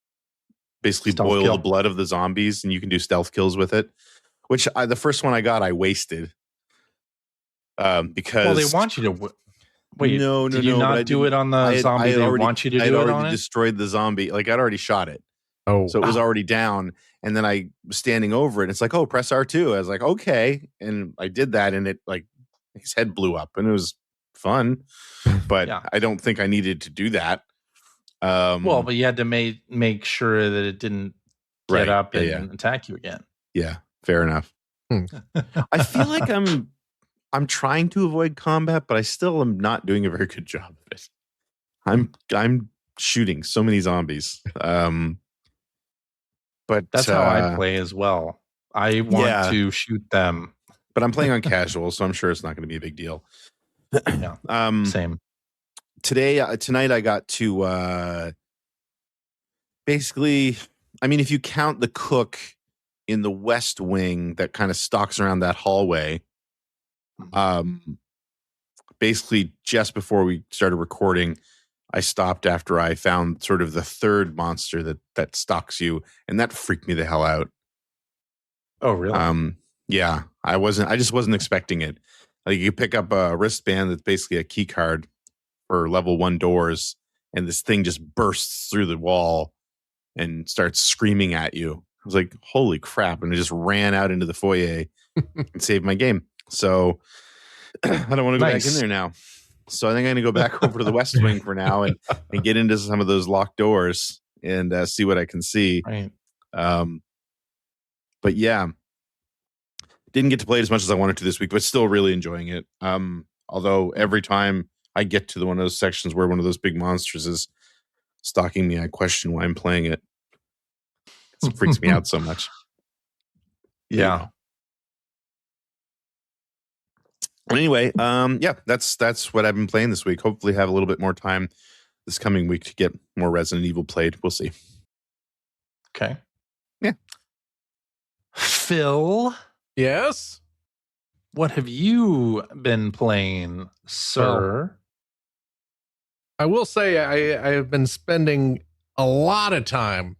basically boil the blood of the zombies, and you can do stealth kills with it, which the first one I got, I wasted. Because... Well, they want you to... Wait, no, did you not do it on the zombie they want you to do it on it? I already destroyed the zombie. Like, I'd already shot it. Oh, so it was already down. And then I was standing over it. And it's like, oh, press R2. I was like, okay. And I did that, and it like his head blew up, and it was fun. But I don't think I needed to do that. Well, but you had to make sure that it didn't get up and attack you again. Yeah, fair enough. I feel like I'm trying to avoid combat, but I still am not doing a very good job of it. I'm shooting so many zombies. But that's how I play as well. I want to shoot them. But I'm playing on casual, so I'm sure it's not going to be a big deal. Yeah. Same. Tonight I got to basically, I mean, if you count the cook in the West Wing that kind of stalks around that hallway, basically just before we started recording, I stopped after I found sort of the third monster that stalks you, and that freaked me the hell out. Oh, really? Yeah, I just wasn't expecting it. Like, you pick up a wristband that's basically a key card for level 1 doors, and this thing just bursts through the wall and starts screaming at you. I was like, holy crap, and I just ran out into the foyer and saved my game. So I don't want to go back in there now. So I think I'm going to go back over to the West Wing for now and get into some of those locked doors and see what I can see. Right. But yeah, didn't get to play it as much as I wanted to this week, but still really enjoying it. Although every time I get to one of those sections where one of those big monsters is stalking me, I question why I'm playing it. It freaks me out so much. Yeah. Anyway, that's what I've been playing this week. Hopefully have a little bit more time this coming week to get more Resident Evil played. We'll see. Okay. Yeah. Phil? Yes? What have you been playing, sir? Well, I will say I have been spending a lot of time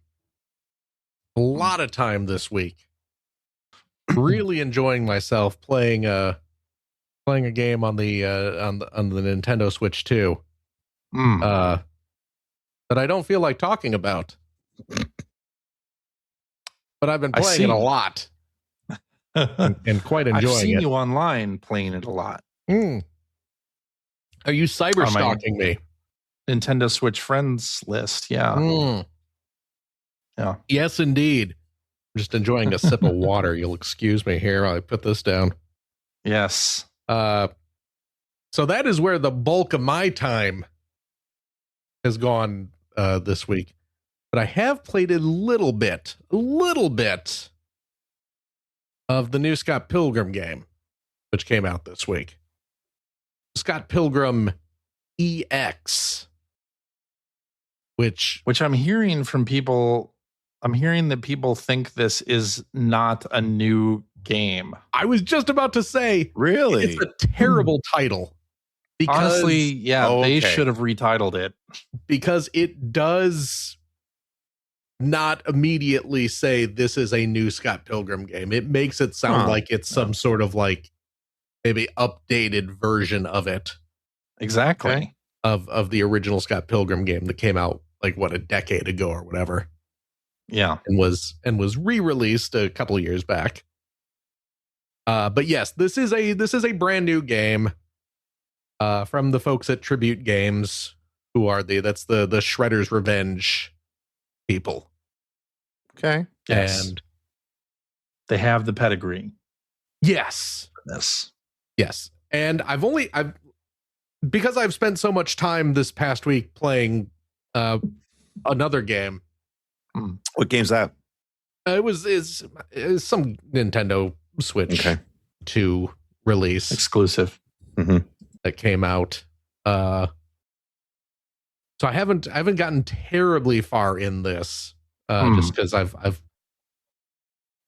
this week really enjoying myself playing a game on the Nintendo Switch 2 that I don't feel like talking about, but I've been playing it a lot and quite enjoying it. I've seen you online playing it a lot. Are you cyber stalking me? Nintendo Switch friends list, yeah. Yeah. Yes, indeed. I'm just enjoying a sip of water. You'll excuse me here while I put this down. Yes. So that is where the bulk of my time has gone this week. But I have played a little bit of the new Scott Pilgrim game, which came out this week. Scott Pilgrim EX. Which I'm hearing from people. I'm hearing that people think this is not a new game. I was just about to say, really? It's a terrible title. Because, honestly, they should have retitled it. Because it does not immediately say this is a new Scott Pilgrim game. It makes it sound like it's some sort of like maybe updated version of it. Exactly. Okay? Of the original Scott Pilgrim game that came out like a decade ago or whatever. Yeah. And was re-released a couple of years back. But yes, this is a brand new game from the folks at Tribute Games, who are that's the Shredder's Revenge people. Okay. Yes. And they have the pedigree. Yes. Yes. And because I've spent so much time this past week playing another game. What game's that? It was some Nintendo Switch 2 release exclusive that came out. So I haven't gotten terribly far in this just because I've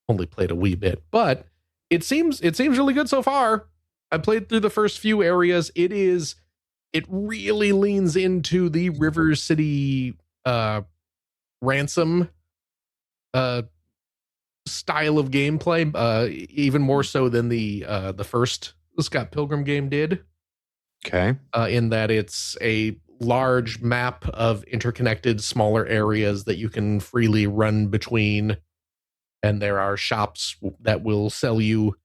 only played a wee bit, but it seems really good so far. I played through the first few areas. It really leans into the River City Ransom style of gameplay, even more so than the first Scott Pilgrim game did. Okay. In that it's a large map of interconnected smaller areas that you can freely run between, and there are shops that will sell you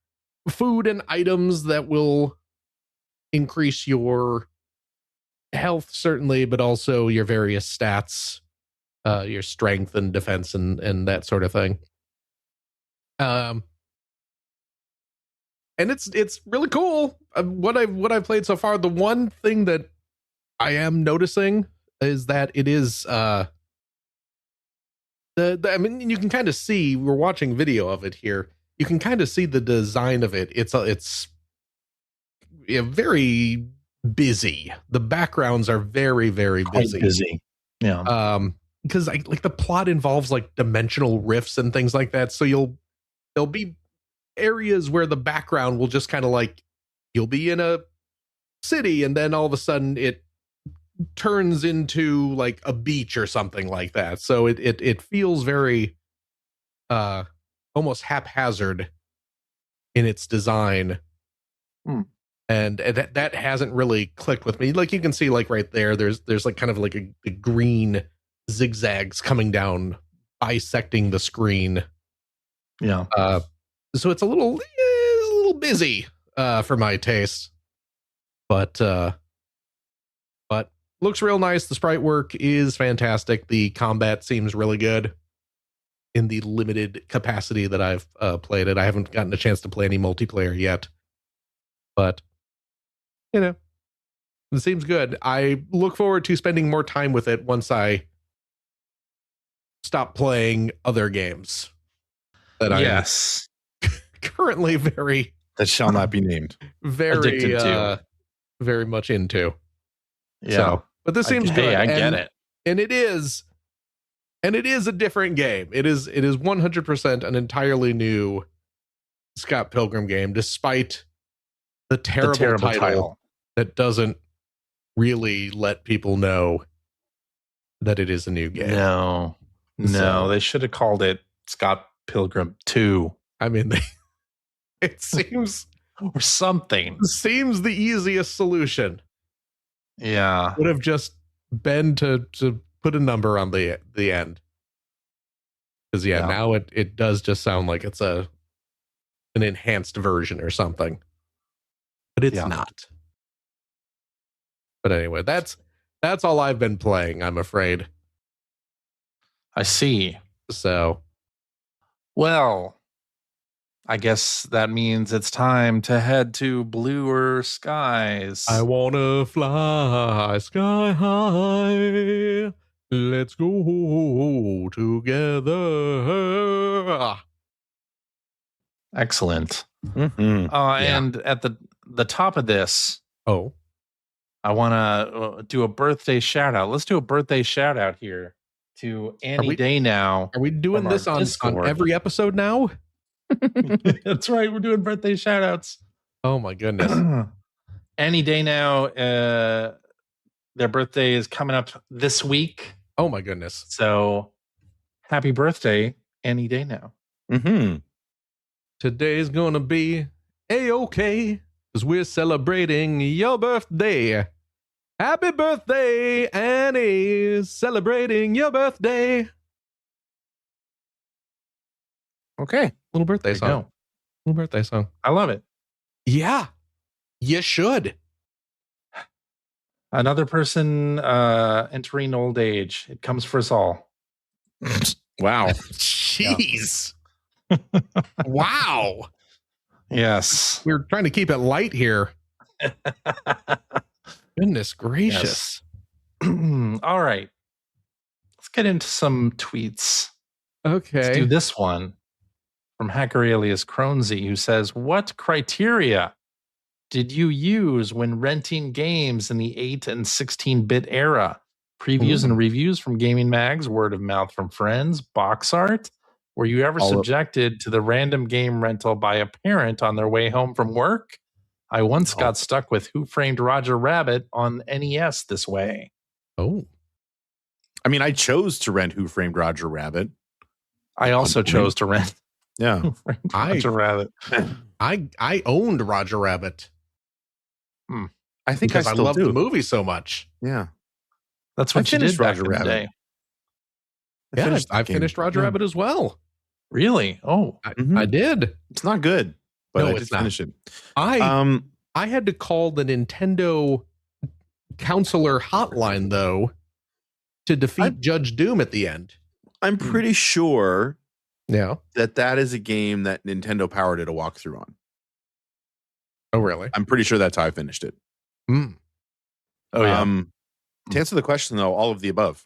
food and items that will increase your health, certainly, but also your various stats, your strength and defense and that sort of thing. And it's really cool. What I've played so far, the one thing that I am noticing is that it is I mean, you can kind of see, we're watching video of it here. You can kind of see the design of it. It's very busy. The backgrounds are very, very busy. Yeah. Because like the plot involves like dimensional rifts and things like that. So there'll be areas where the background will just kind of like, you'll be in a city and then all of a sudden it turns into like a beach or something like that. So it feels very almost haphazard in its design. And that hasn't really clicked with me. Like you can see like right there's like kind of like a green zigzags coming down, bisecting the screen. Yeah. So it's a little busy for my taste, but looks real nice. The sprite work is fantastic. The combat seems really good in the limited capacity that I've played it. I haven't gotten a chance to play any multiplayer yet, but you know, it seems good. I look forward to spending more time with it once I stop playing other games that I'm currently very that shall not be named, very addicted to, very much into. Yeah. So, but this seems good. I get it. And it is a different game. It is 100% an entirely new Scott Pilgrim game, despite the terrible title that doesn't really let people know that it is a new game. No, they should have called it Scott Pilgrim 2. I mean, it seems or something. Seems the easiest solution. Yeah, would have just been to put a number on the end. Because now it does just sound like it's an enhanced version or something, but it's not. But anyway, that's all I've been playing, I'm afraid. I see. So, well, I guess that means it's time to head to bluer skies. I wanna fly sky high. Let's go together. Excellent. Mm-hmm. And at the top of this, I want to do a birthday shout out. Let's do a birthday shout out here to Annie Day now. Are we doing this on every episode now? That's right. We're doing birthday shout outs. Oh my goodness. Any day now. Their birthday is coming up this week. Oh my goodness. So happy birthday, any day now. Mm-hmm. Today's gonna be A-okay because we're celebrating your birthday. Happy birthday, Annie. Celebrating your birthday. Okay. Little birthday song. birthday song. I love it. Yeah, you should. Another person entering old age. It comes for us all. Wow. Jeez. Wow. Yes. We're trying to keep it light here. Goodness gracious. Yes. All right. Let's get into some tweets. Okay. Let's do this one from Hacker Alias Cronzy, who says, what criteria did you use when renting games in the 8 and 16-bit era? Previews and reviews from gaming mags, word of mouth from friends, box art? Were you ever subjected to the random game rental by a parent on their way home from work? I once got stuck with Who Framed Roger Rabbit on NES this way. Oh. I mean, I chose to rent Who Framed Roger Rabbit. I also chose to rent Who Framed Roger Rabbit. I owned Roger Rabbit. I think because I loved the movie so much. Yeah. That's what you did back in the day. I finished Roger Rabbit as well. Really? Oh, I did. It's not good, but No, I it's did not. finish it. I had to call the Nintendo counselor hotline though to defeat Judge Doom at the end. I'm pretty sure that is a game that Nintendo Power did a walkthrough on. Oh, really? I'm pretty sure that's how I finished it. Oh, yeah. To answer the question, though, all of the above.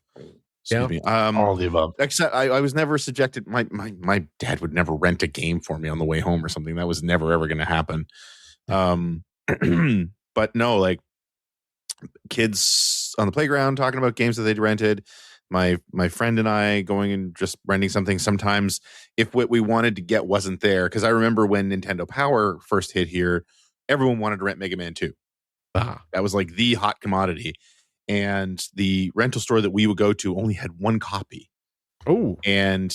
Excuse me. All of the above. Except I was never subjected. My dad would never rent a game for me on the way home or something. That was never ever going to happen. But no, like kids on the playground talking about games that they'd rented. My friend and I going and just renting something. Sometimes if what we wanted to get wasn't there, because I remember when Nintendo Power first hit here, everyone wanted to rent Mega Man 2. That was like the hot commodity. And the rental store that we would go to only had one copy. Oh. And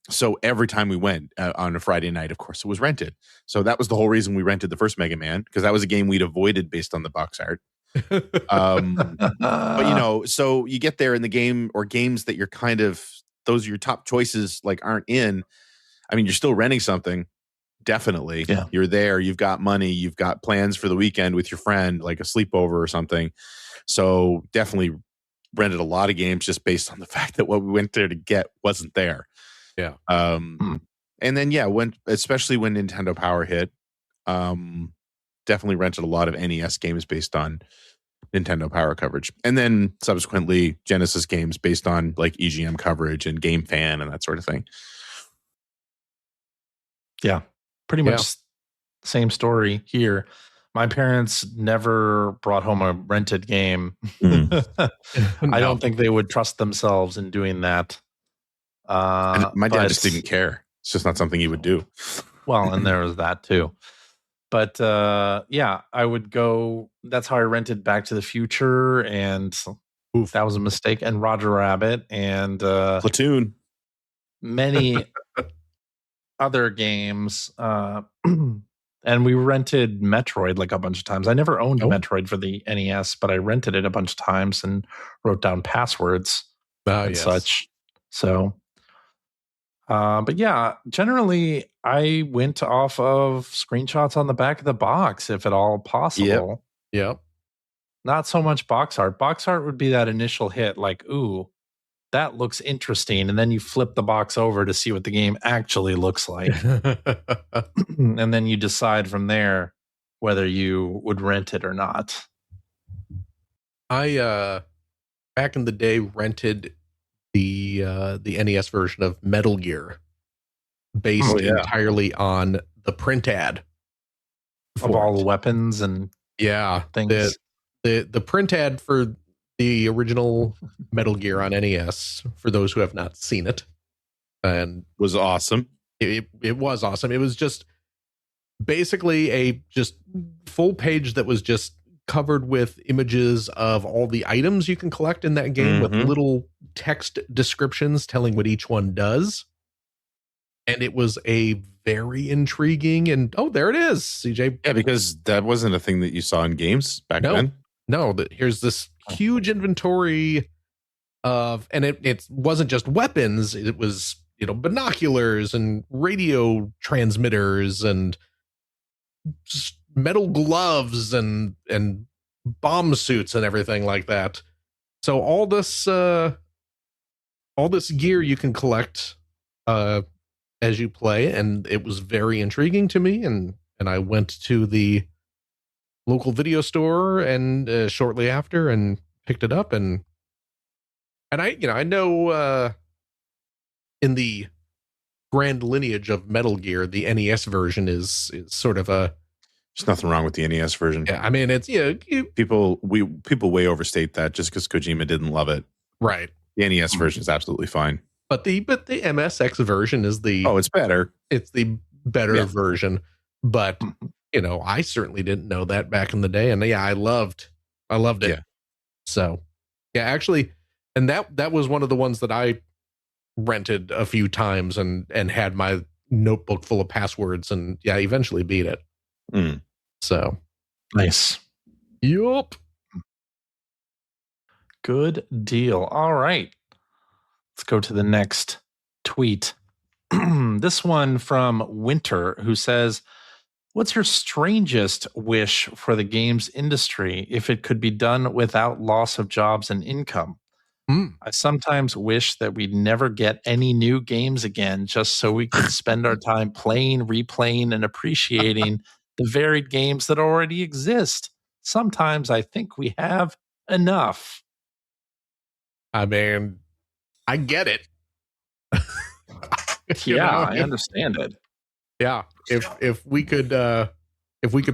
so every time we went on a Friday night, of course, it was rented. So that was the whole reason we rented the first Mega Man, because that was a game we'd avoided based on the box art. But so you get there in the game or games that you're kind of, those are your top choices, like aren't in. I mean, you're still renting something. Definitely. Yeah. You're there. You've got money. You've got plans for the weekend with your friend, like a sleepover or something. So definitely rented a lot of games just based on the fact that what we went there to get wasn't there. Yeah. And then, especially when Nintendo Power hit, definitely rented a lot of NES games based on Nintendo Power coverage. And then subsequently Genesis games based on like EGM coverage and Game Fan and that sort of thing. Yeah. Pretty much same story here. My parents never brought home a rented game. I don't think they would trust themselves in doing that. My dad just didn't care. It's just not something he would do. Well, and there was that too. But I would go. That's how I rented Back to the Future, and that was a mistake. And Roger Rabbit and Platoon, many other games. And we rented Metroid like a bunch of times. I never owned Metroid for the NES, but I rented it a bunch of times and wrote down passwords and such. So, but yeah, generally I went off of screenshots on the back of the box, if at all possible. Yep. Not so much box art. Box art would be that initial hit, like, ooh, that looks interesting. And then you flip the box over to see what the game actually looks like. And then you decide from there whether you would rent it or not. I back in the day rented the NES version of Metal Gear based entirely on the print ad of all the weapons and things. The print ad for the original Metal Gear on NES, for those who have not seen it, and was awesome. It was awesome. It was just basically a just full page that was just covered with images of all the items you can collect in that game with little text descriptions telling what each one does. And it was a very intriguing and there it is, CJ. Yeah, because that wasn't a thing that you saw in games back then. No, here's this huge inventory of, and it wasn't just weapons. It was binoculars and radio transmitters and metal gloves and bomb suits and everything like that. So all this gear you can collect as you play, and it was very intriguing to me. And I went to the local video store and shortly after and picked it up, and I know in the grand lineage of Metal Gear, the NES version is sort of a. There's nothing wrong with the NES version. Yeah, I mean it's people way overstate that just because Kojima didn't love it. Right. The NES version is absolutely fine. But the MSX version is it's better. It's the better version. But I certainly didn't know that back in the day, and I loved it. Yeah. So actually, and that was one of the ones that I rented a few times and had my notebook full of passwords, and eventually beat it. So nice. Yup. Good deal. All right. Let's go to the next tweet. This one from Winter, who says, "What's your strangest wish for the games industry if it could be done without loss of jobs and income? I sometimes wish that we'd never get any new games again, just so we could spend our time playing, replaying, and appreciating the varied games that already exist. Sometimes I think we have enough." I mean, I get it. I understand it. Yeah, if we could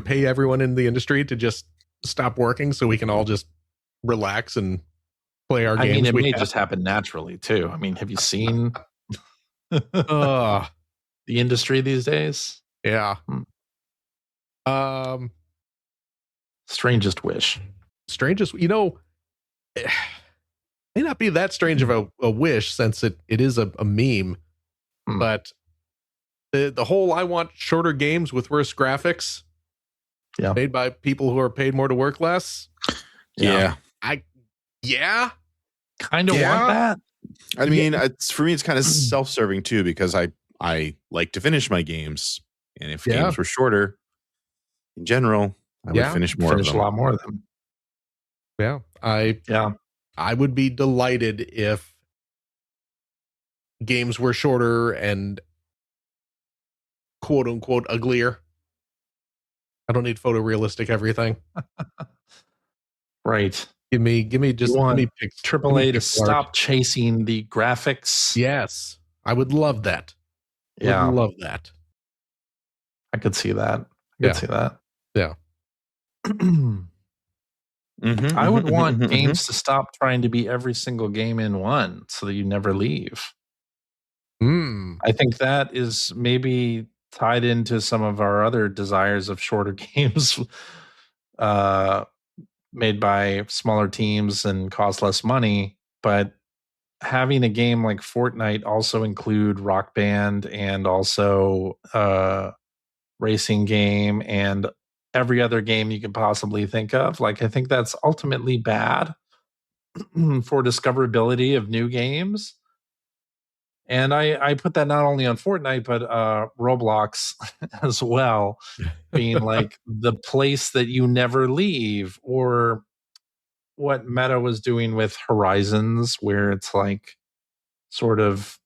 pay everyone in the industry to just stop working so we can all just relax and play our games. I mean, it may just happen naturally too. I mean, have you seen the industry these days? Yeah. Strangest wish. Strangest, may not be that strange of a wish, since it is a meme, but the whole I want shorter games with worse graphics made by people who are paid more to work less. Yeah. Kind of want that. I mean, for me, it's kind of self-serving too, because I like to finish my games, and if games were shorter, in general, I would finish more of them. A lot more of them. I would be delighted if games were shorter and quote unquote uglier. I don't need photorealistic everything. Right. Give me AAA to stop chasing the graphics. Yes. I would love that. Yeah. Would love that. I could see that. Yeah. I would want games to stop trying to be every single game in one so that you never leave. I think that is maybe tied into some of our other desires of shorter games made by smaller teams and cost less money. But having a game like Fortnite also include Rock Band and also racing game and every other game you can possibly think of. Like, I think that's ultimately bad for discoverability of new games. And I put that not only on Fortnite, but Roblox as well, being like the place that you never leave, or what Meta was doing with Horizons, where it's like sort of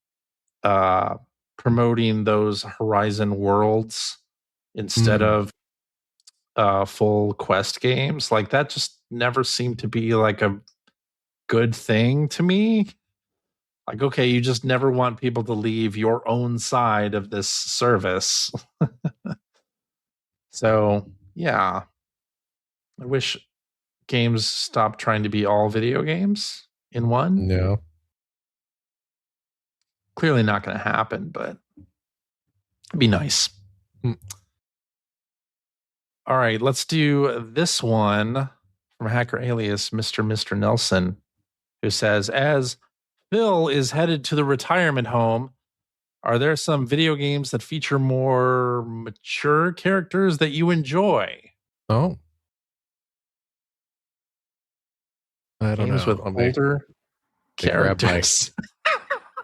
promoting those Horizon worlds instead of full quest games. Like, that just never seemed to be like a good thing to me. Like, okay, you just never want people to leave your own side of this service. So, yeah. I wish games stopped trying to be all video games in one. No. Clearly not going to happen, but it'd be nice. All right, let's do this one from Hacker Alias, Mr. Nelson, who says, as Phil is headed to the retirement home, are there some video games that feature more mature characters that you enjoy? Oh. I don't games know. with older characters.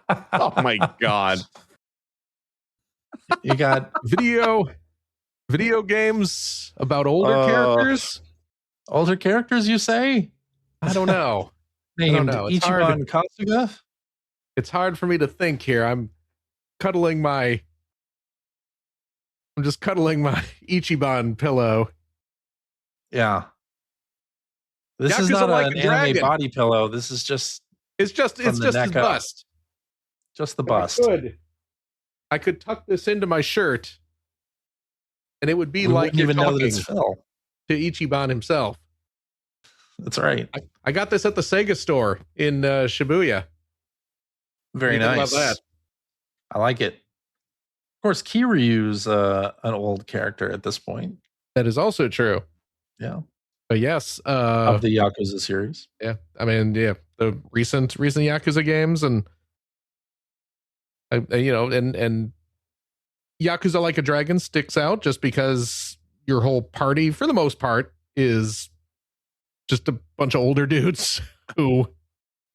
Oh my God. You got video games about older characters. Older characters, you say? I don't know. Named It's Ichiban Kasuga? It's hard for me to think here. I'm just cuddling my Ichiban pillow. Yeah. This is not an anime body pillow. This is just it's just his bust. Just the bust. I could tuck this into my shirt and it would be we like you're even know that talking it's Phil. To Ichiban himself. That's right. I got this at the Sega store in Shibuya. Very nice. Love that. I like it. Of course, Kiryu's an old character at this point. That is also true. Yeah. But yes, of the Yakuza series. Yeah. I mean, yeah, the recent Yakuza games and and Yakuza Like a Dragon sticks out just because your whole party, for the most part, is just a bunch of older dudes who,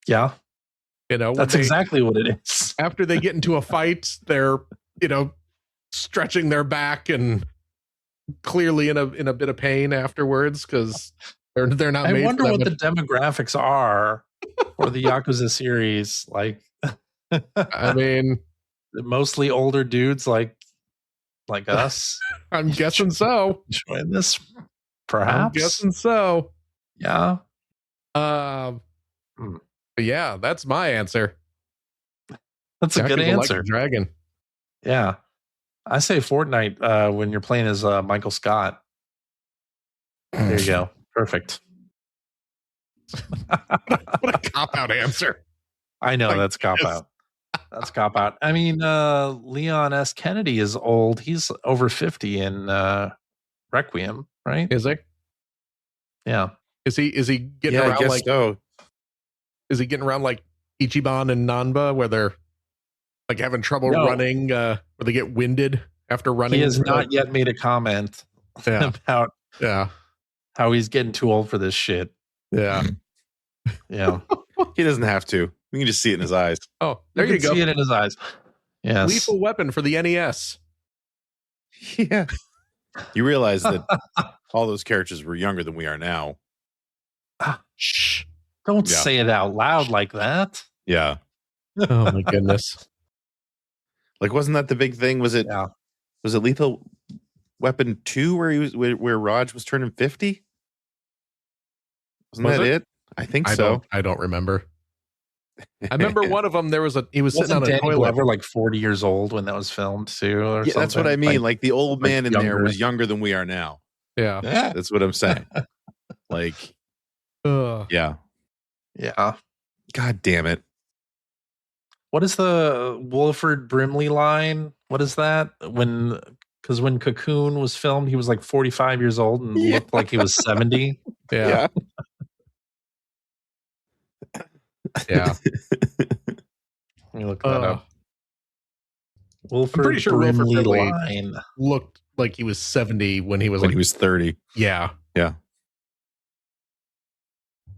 that's exactly what it is. After they get into a fight, they're stretching their back and clearly in a bit of pain afterwards because they're not. I wonder what the demographics are for the Yakuza series. Like, I mean, mostly older dudes like us. I'm guessing so. Enjoying this, perhaps. I'm guessing so. Yeah. But yeah, that's my answer. That's a good answer. Like a dragon. Yeah. I say Fortnite when you're playing as Michael Scott. There you go. Perfect. What a cop-out answer. I know, that's cop-out. That's cop-out. I mean, Leon S. Kennedy is old. He's over 50 in Requiem, right? Is he? Yeah. Is he getting around like so. Is he getting around like Ichiban and Nanba where they're like having trouble running, where they get winded after running? He has not yet made a comment about how he's getting too old for this shit. Yeah. Yeah. He doesn't have to. We can just see it in his eyes. Oh, there you go. See it in his eyes. Yes. Lethal Weapon for the NES. Yeah. You realize that all those characters were younger than we are now. Shh. Don't say it out loud like that. Yeah. Oh my goodness. Like, wasn't that the big thing? Was it Lethal Weapon 2 where Raj was turning 50? Wasn't that it? I think so. I don't remember. I remember one of them. He was sitting on a Danny toilet. Glover like 40 years old when that was filmed too. Or something. That's what I mean. Like the old man in there was younger than we are now. Yeah, that's what I'm saying. Like, yeah. God damn it! What is the Wilford Brimley line? What is that? Because when Cocoon was filmed, he was like 45 years old and looked like he was 70. Yeah. Yeah. Let me look that up. Wilford I'm pretty sure Wilford Brimley line looked like he was 70 when he was he was 30. Yeah. Yeah.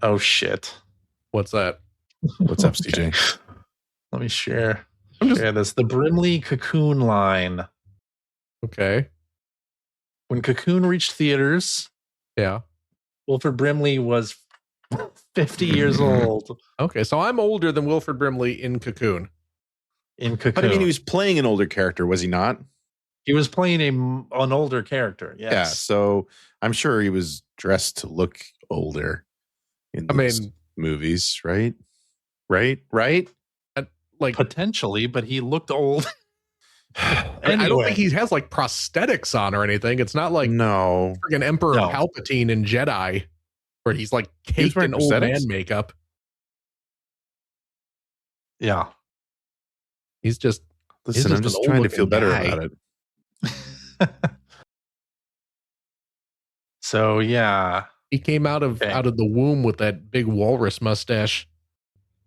Oh shit. What's that? What's up, CJ? Let me share this. The Brimley Cocoon line. Okay. When Cocoon reached theaters, Wilford Brimley was 50 years old. Okay, so I'm older than Wilford Brimley in Cocoon. But I mean, he was playing an older character, was he not? He was playing an older character, yes. Yeah, so I'm sure he was dressed to look older in these movies, right? Right? Like potentially, but he looked old. Anyway. I don't think he has like prosthetics on or anything. It's not like friggin' Emperor Palpatine in Jedi where he's like caked in old man makeup. Yeah. He's just listen, I'm just trying to feel better about it. So yeah. He came out of the womb with that big walrus mustache.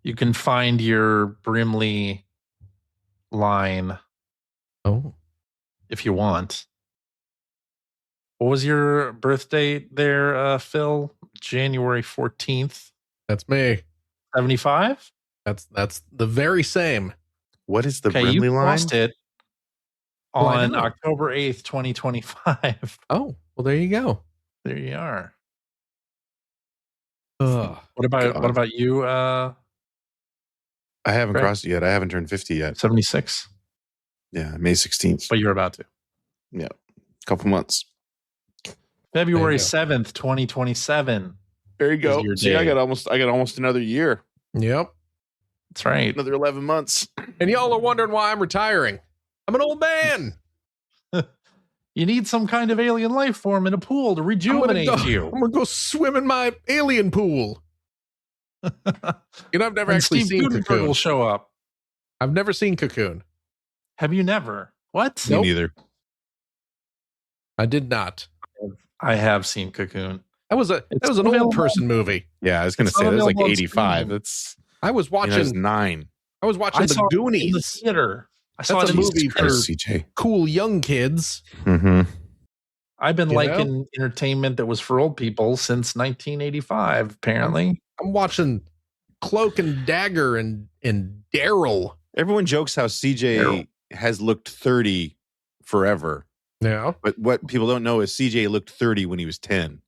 You can find your Brimley line. Oh. If you want. What was your birthday there, Phil? January 14th. That's me. 75? That's the very same. What is the Okay, Brimley you line? lost it Well, I on know. October 8th, 2025. Oh, well, there you go. There you are. Ugh. What about you? I haven't Greg? crossed it yet. I haven't turned 50 yet. 76. Yeah, May 16th. But you're about to. Yeah, a couple months. February go. 7th, 2027. There you is go. your See, I day. got almost another year. Yep. That's right. Another 11 months. And y'all are wondering why I'm retiring. I'm an old man. You need some kind of alien life form in a pool to rejuvenate you. I'm gonna go swim in my alien pool. You know, I've never And actually Steve seen Gutenberg Cocoon. will show up. I've never seen Cocoon. Have you never? What? Me neither. I did not. I have seen Cocoon. That was an available. old person movie. Yeah, I was going to It's say not that was like available on 85. streaming. That's I was I was watching 9. I was watching I the saw it in the Goonies. theater. I saw That's it a in movie for CJ. cool young kids. Mm-hmm. I've been You liking entertainment that was for old people since 1985, apparently. I'm watching Cloak and Dagger and Daryl. Everyone jokes how CJ Daryl. has looked 30 forever. Yeah. But what people don't know is CJ looked 30 when he was 10.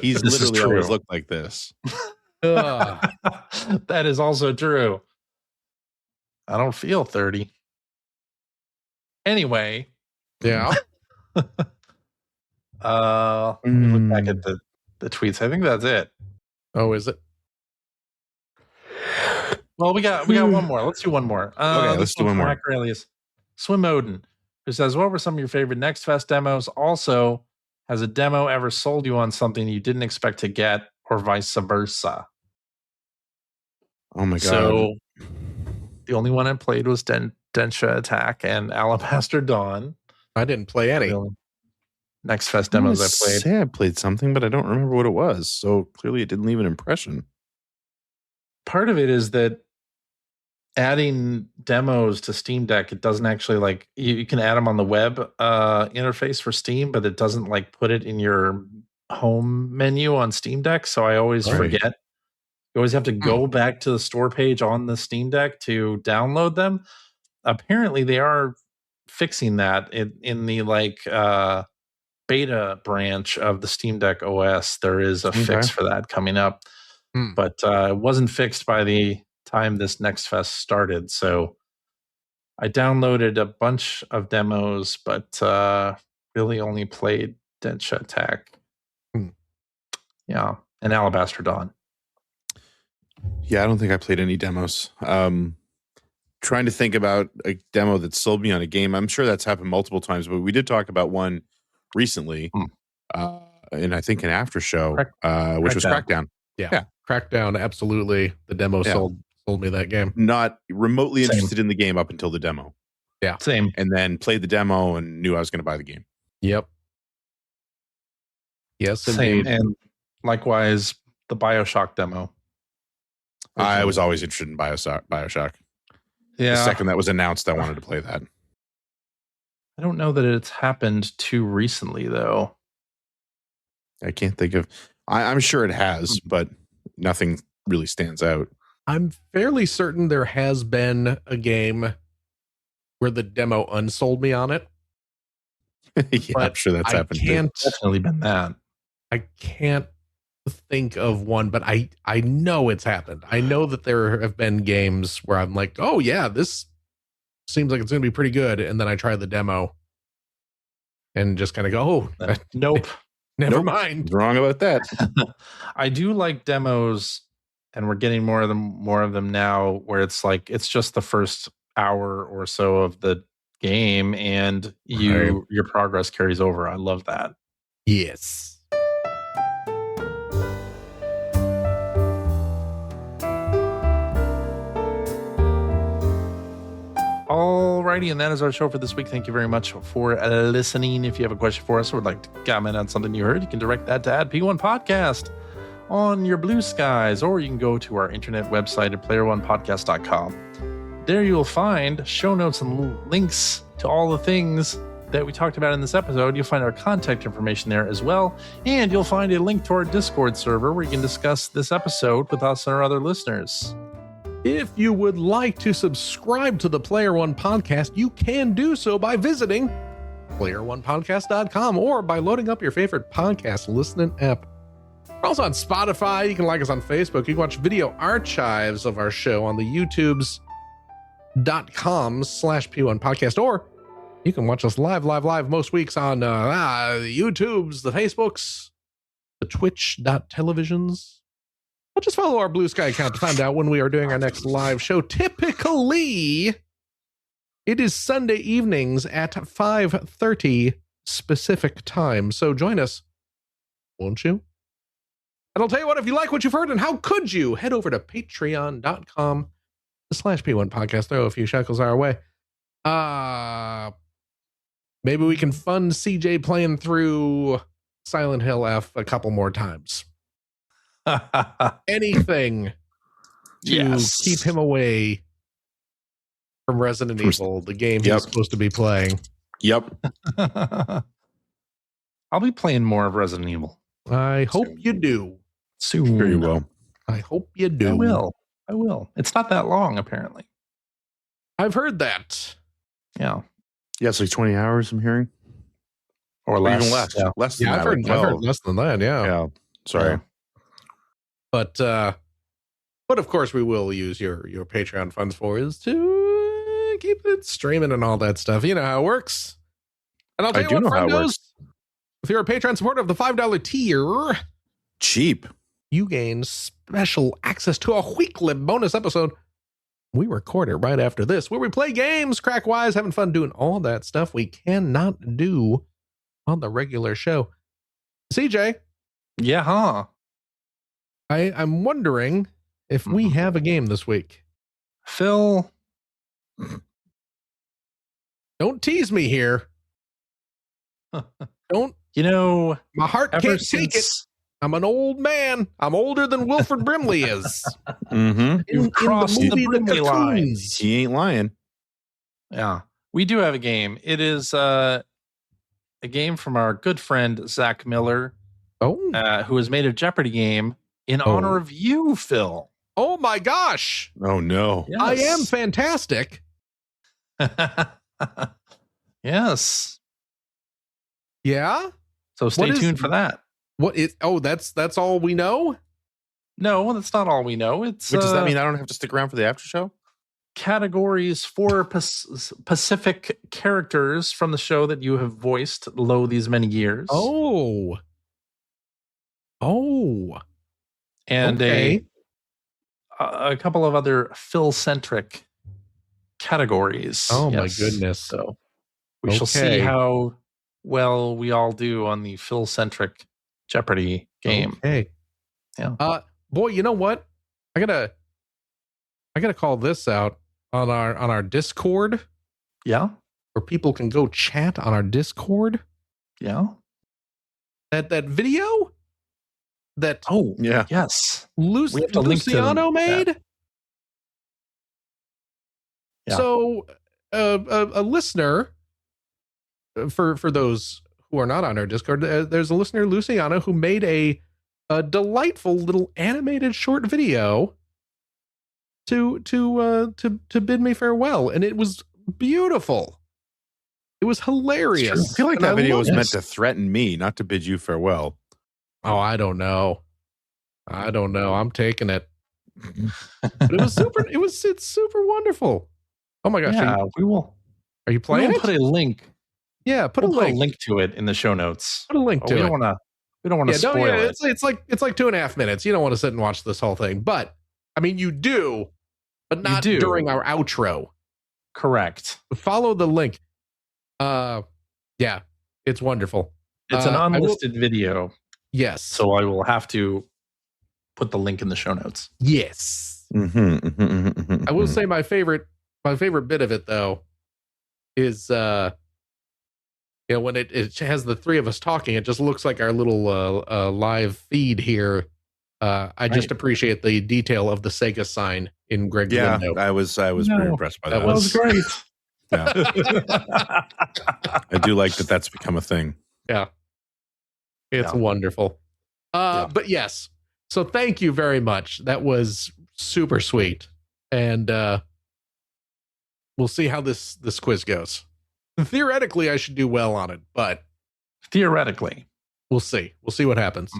He's This is literally true. always looked like this. That is also true. I don't feel 30. Anyway, Yeah. let me look back at the tweets. I think that's it. Oh, is it? Well, we got one more. Let's do one more. Okay, let's do one more. Alias Swim Odin, who says, "What were some of your favorite Next Fest demos? Also, has a demo ever sold you on something you didn't expect to get, or vice versa?" Oh my God. So, the only one I played was Densha Attack and Alabaster Dawn. I didn't play any. The only Next Fest I'm gonna demos I played. say I played something, but I don't remember what it was. So clearly it didn't leave an impression. Part of it is that adding demos to Steam Deck, it doesn't actually like you can add them on the web interface for Steam, but it doesn't like put it in your home menu on Steam Deck. So I always Right. forget. You always have to go back to the store page on the Steam Deck to download them. Apparently, they are fixing that in the like beta branch of the Steam Deck OS. There is a fix for that coming up, but it wasn't fixed by the time this Next Fest started. So I downloaded a bunch of demos, but really only played Densha Attack. Yeah, and Alabaster Dawn. Yeah, I don't think I played any demos. Trying to think about a demo that sold me on a game. I'm sure that's happened multiple times, but we did talk about one recently, and I think an after show, which was Crackdown. Yeah. Crackdown, absolutely. The demo sold me that game. Not remotely interested in the game up until the demo. Yeah. Same. And then played the demo and knew I was going to buy the game. Yep. Yes, Same. indeed. And likewise, the BioShock demo. I was always interested in BioShock. Yeah. The second that was announced, I wanted to play that. I don't know that it's happened too recently, though. I can't think of... I'm sure it has, but nothing really stands out. I'm fairly certain there has been a game where the demo unsold me on it. Yeah, I'm sure that's happened. Definitely been that. I can't think of one, but I know it's happened. I know that there have been games where I'm like, oh yeah, this seems like it's going to be pretty good, and then I try the demo and just kind of go, oh, nope, never mind. Wrong about that. I do like demos, and we're getting more of them now, where it's like it's just the first hour or so of the game, and your progress carries over. I love that. Yes. Alrighty, and that is our show for this week. Thank you very much for listening. If you have a question for us or would like to comment on something you heard, you can direct that to @P1 Podcast on your blue skies, or you can go to our internet website at player1podcast.com. There you will find show notes and links to all the things that we talked about in this episode. You'll find our contact information there as well, and you'll find a link to our Discord server where you can discuss this episode with us and our other listeners. If you would like to subscribe to the Player One Podcast, you can do so by visiting playeronepodcast.com or by loading up your favorite podcast listening app. We're also on Spotify. You can like us on Facebook. You can watch video archives of our show on the youtubes.com/P1 podcast, or you can watch us live most weeks on the YouTubes, the Facebooks, the Twitch.televisions. Or just follow our Blue Sky account to find out when we are doing our next live show. Typically, it is Sunday evenings at 5:30 specific time. So join us, won't you? And I'll tell you what, if you like what you've heard, and how could you, head over to patreon.com/P1 podcast. Throw a few shekels our way. Maybe we can fund CJ playing through Silent Hill F a couple more times. Anything to keep him away from Resident Evil, the game he's supposed to be playing. Yep. I'll be playing more of Resident Evil. I hope you do. Soon. Very well. I hope you do. I will. It's not that long, apparently. I've heard that. Yeah. Yeah, it's like 20 hours, I'm hearing. Or less. Even less. Yeah. Less than Yeah, that. I've heard less than that, Yeah. Sorry. Yeah. But of course we will use your Patreon funds for is to keep it streaming and all that stuff. You know how it works. And I'll tell you what, friendos, if you're a Patreon supporter of the $5 tier, cheap, you gain special access to a weekly bonus episode. We record it right after this, where we play games, crack wise, having fun doing all that stuff we cannot do on the regular show. CJ. Yeah, huh? I'm wondering if we have a game this week. Phil. Don't tease me here. Don't. You know, my heart can't take it. I'm an old man. I'm older than Wilford Brimley is. Mm-hmm. You've crossed the Brimley line. He ain't lying. Yeah. We do have a game. It is a game from our good friend, Zach Miller, who has made a Jeopardy game in honor of you, Phil. Oh, my gosh. Oh, no. Yes. I am fantastic. Yes. Yeah? So stay tuned for that. What is? Oh, that's all we know? No, that's not all we know. It's Which does that mean I don't have to stick around for the after show? Categories for Pacific characters from the show that you have voiced these many years. Oh. And a couple of other Phil-centric categories. Oh, my goodness. So we shall see how well we all do on the Phil-centric Jeopardy game. Okay. Yeah. Boy, you know what? I gotta call this out on our Discord. Yeah. Where people can go chat on our Discord. Yeah. That video that yes. Luciano made. Yeah. So a listener, for those who are not on our Discord, there's a listener, Luciano, who made a delightful little animated short video to bid me farewell, and it was beautiful. It was hilarious. I feel like that video was meant to threaten me, not to bid you farewell. Oh, I don't know. I'm taking it. But it was super. It's super wonderful. Oh my gosh! Yeah, we will. Are you playing? We'll put a link. Yeah, put a link to it in the show notes. Put a link to it. We don't want to spoil it. It's like 2.5 minutes. You don't want to sit and watch this whole thing, but I mean, you do, but not during our outro. Correct. Follow the link. Yeah, it's wonderful. It's an unlisted video. Yes. So I will have to put the link in the show notes. Yes. I will say my favorite bit of it though is when it has the three of us talking, it just looks like our little live feed here. I just appreciate the detail of the Sega sign in Greg's window. I was very impressed by that. That was great. Yeah. I do like that that's become a thing. Yeah. It's wonderful. But yes. So thank you very much. That was super sweet. And we'll see how this quiz goes. Theoretically, I should do well on it, but theoretically, we'll see. We'll see what happens.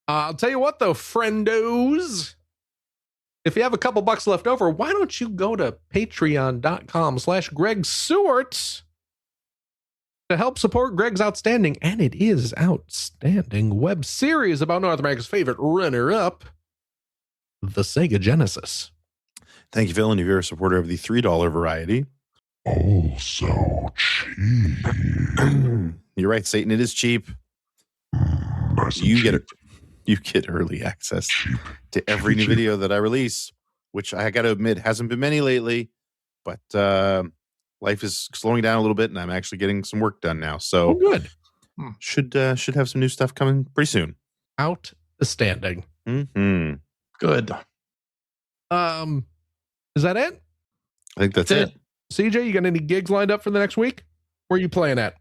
I'll tell you what, though, friendos, if you have a couple bucks left over, why don't you go to patreon.com/Greg Sewart to help support Greg's outstanding, and it is outstanding, web series about North America's favorite runner-up, the Sega Genesis. Thank you, Phil. And if you're a supporter of the $3 variety. Oh, so cheap. You're right, Satan. It is cheap. Nice You cheap. get early access to every new video that I release, which I got to admit hasn't been many lately, but life is slowing down a little bit, and I'm actually getting some work done now. So good. Should have some new stuff coming pretty soon. Outstanding. Mm-hmm. Good. Is that it? I think that's it. CJ, you got any gigs lined up for the next week? Where are you playing at?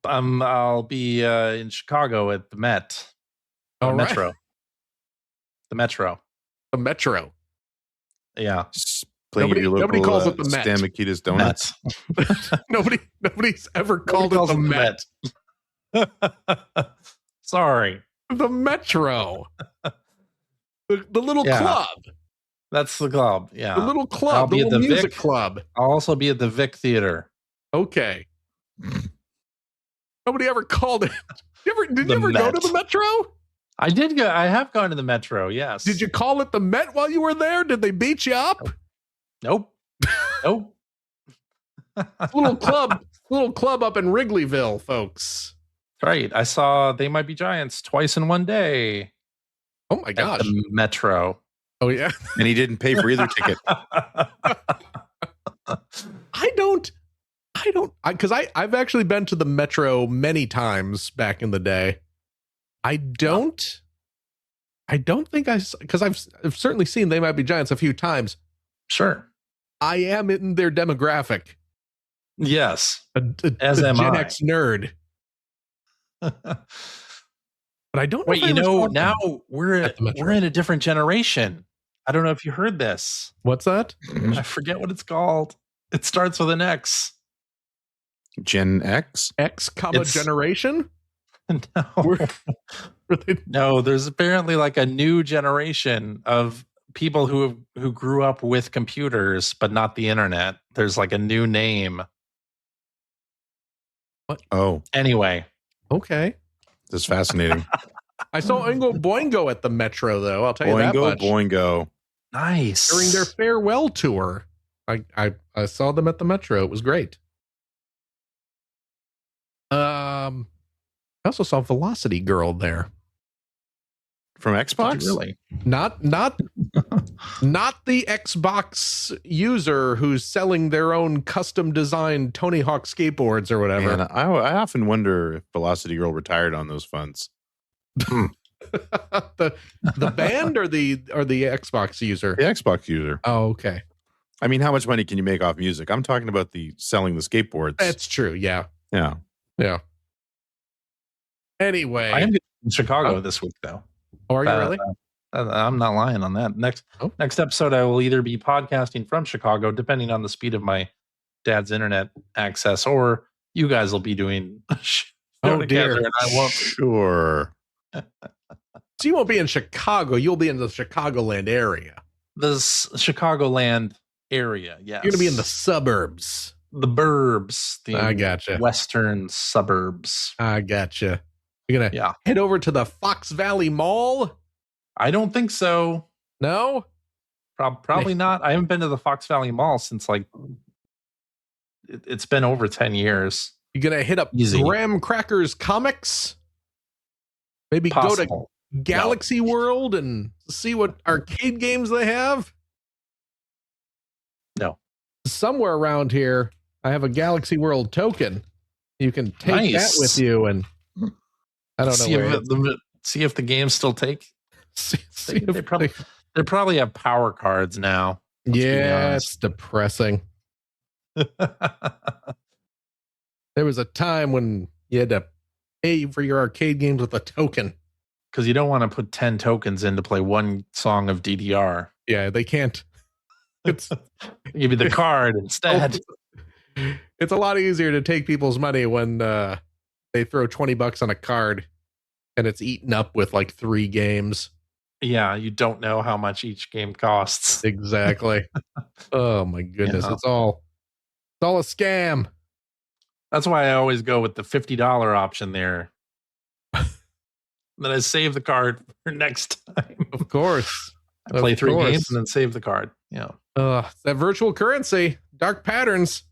I'll be in Chicago at the Met. All right. Metro. The Metro. The Metro. Yeah. Playing your local nobody calls it the Met. Stan Mikita's Donuts. Nobody's ever called it the Met. Sorry. The Metro. The little club. That's the club. Yeah. The little club. I'll be the at the music Vic. club. I'll also be at the Vic Theater. Okay. Nobody ever called it. Did you ever Met. go to the Metro? I did go. I have gone to the Metro. Yes. Did you call it the Met while you were there? Did they beat you up? Nope. Nope. Little club up in Wrigleyville, folks. Right. I saw They Might Be Giants twice in one day. Oh my gosh. At the Metro. Oh yeah. And he didn't pay for either ticket. Because I've actually been to the Metro many times back in the day. I don't think because I've certainly seen They Might Be Giants a few times. Sure. I am in their demographic. Yes. As a Gen I. X nerd. But I don't know. Wait, now we're in a different generation. I don't know if you heard this. What's that? I forget what it's called. It starts with an X. Gen X? X, generation? No. No, there's apparently like a new generation of people who grew up with computers, but not the internet. There's like a new name. What? Oh. Okay. Anyway. This is fascinating. I saw Oingo Boingo at the Metro, though. I'll tell you that much. Boingo. Nice. During their farewell tour, I saw them at the Metro. It was great. I also saw Velocity Girl there. From Xbox? Really? Not the Xbox user who's selling their own custom designed Tony Hawk skateboards or whatever. And I often wonder if Velocity Girl retired on those funds. the band or the Xbox user? The Xbox user. Oh, okay. I mean, how much money can you make off music? I'm talking about selling the skateboards. That's true. Yeah. Yeah. Anyway, I am in Chicago this week, though. Oh, are you really? I'm not lying on that. Next episode, I will either be podcasting from Chicago, depending on the speed of my dad's internet access, or you guys will be doing a show together, and I won't. Sure. So you won't be in Chicago. You'll be in the Chicagoland area. The Chicagoland area, yes. You're going to be in the suburbs. The burbs. I gotcha. Western suburbs. I gotcha. You're going to head over to the Fox Valley Mall? I don't think so. No? Probably not. I haven't been to the Fox Valley Mall since it's been over 10 years. You're going to hit up Graham Cracker's Comics? Maybe go to Galaxy World and see what arcade games they have? No. Somewhere around here, I have a Galaxy World token. You can take that with you, and I don't know. See if the games still take. They probably have power cards now. Yeah, it's depressing. There was a time when you had to pay for your arcade games with a token. Because you don't want to put 10 tokens in to play one song of DDR. Yeah, they can't. It's Give you the card instead. It's a lot easier to take people's money when they throw $20 on a card and it's eaten up with like 3 games. Yeah, you don't know how much each game costs. Exactly. Oh my goodness. Yeah. It's all a scam. That's why I always go with the $50 option there. Then I save the card for next time. Of course. I play 3 games and then save the card. Yeah. That virtual currency, dark patterns.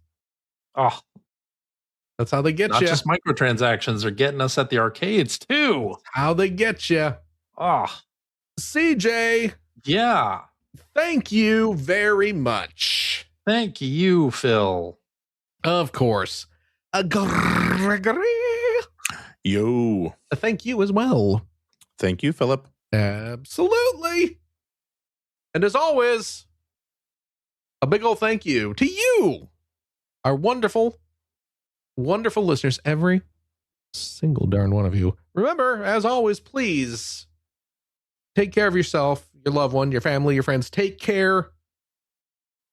Oh, that's how they get not you. Just microtransactions are getting us at the arcades too. How they get you. Oh, CJ. Yeah. Thank you very much. Thank you, Phil. Of course. Gregory. Yo. Thank you as well. Thank you, Philip. Absolutely. And as always, a big old thank you to you, our wonderful, wonderful listeners, every single darn one of you. Remember, as always, please take care of yourself, your loved one, your family, your friends. Take care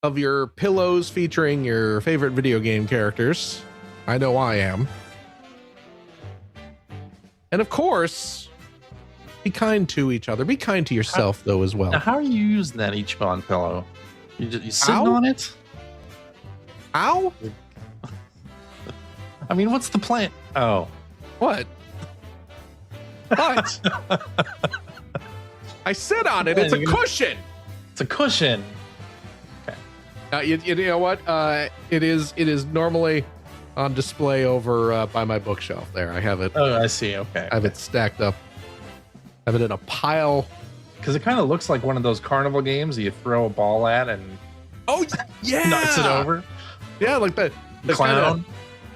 of your pillows featuring your favorite video game characters. I know I am. And of course, be kind to each other. Be kind to yourself, though, as well. Now, how are you using that Ichiban pillow? You sitting on it? Ow? I mean, what's the plan? Oh. What? What? I sit on it. It's a cushion. It's a cushion. Okay. You know what? It is normally on display over by my bookshelf there. I have it. Oh, I see. Okay. I have it stacked up. I have it in a pile. Because it kind of looks like one of those carnival games that you throw a ball at and yeah, knocks it over. Yeah, like the clown.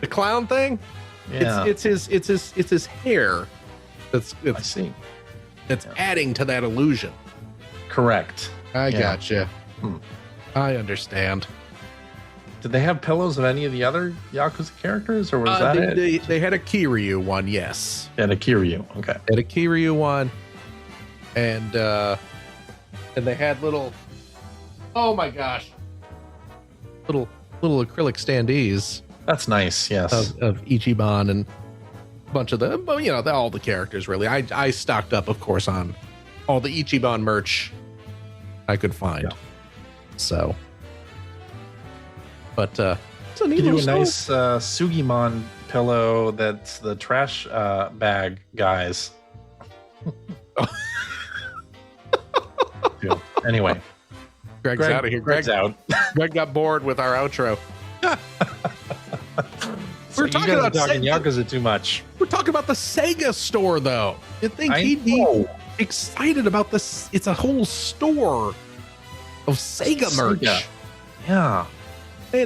The clown thing. Yeah. It's his hair. I see. That's adding to that illusion. Correct. I gotcha. I understand. Did they have pillows of any of the other Yakuza characters, or was that it? They had a Kiryu one, yes. And a Kiryu, okay. They had a Kiryu one, and they had little, oh my gosh, little acrylic standees. That's nice, yes. Of Ichiban and a bunch of all the characters really. I stocked up, of course, on all the Ichiban merch I could find. Yeah. So. But it's a neat do a nice Sugimon pillow that's the trash bag guys. Anyway, Greg's out of here. Greg's out. Greg got bored with our outro. We're talking about Yakuza too much. We're talking about the Sega store, though. You'd think he'd be excited about this. It's a whole store of Sega merch. Yeah. They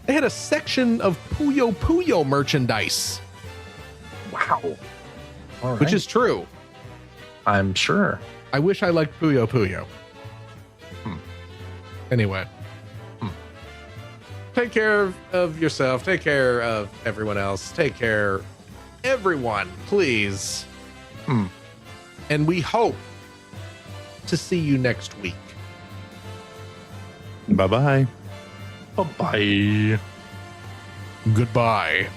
had a section of Puyo Puyo merchandise. Wow. All right. Which is true. I'm sure. I wish I liked Puyo Puyo. Anyway. Take care of yourself. Take care of everyone else. Take care, everyone, please. And we hope to see you next week. Bye-bye. Bye-bye. Goodbye.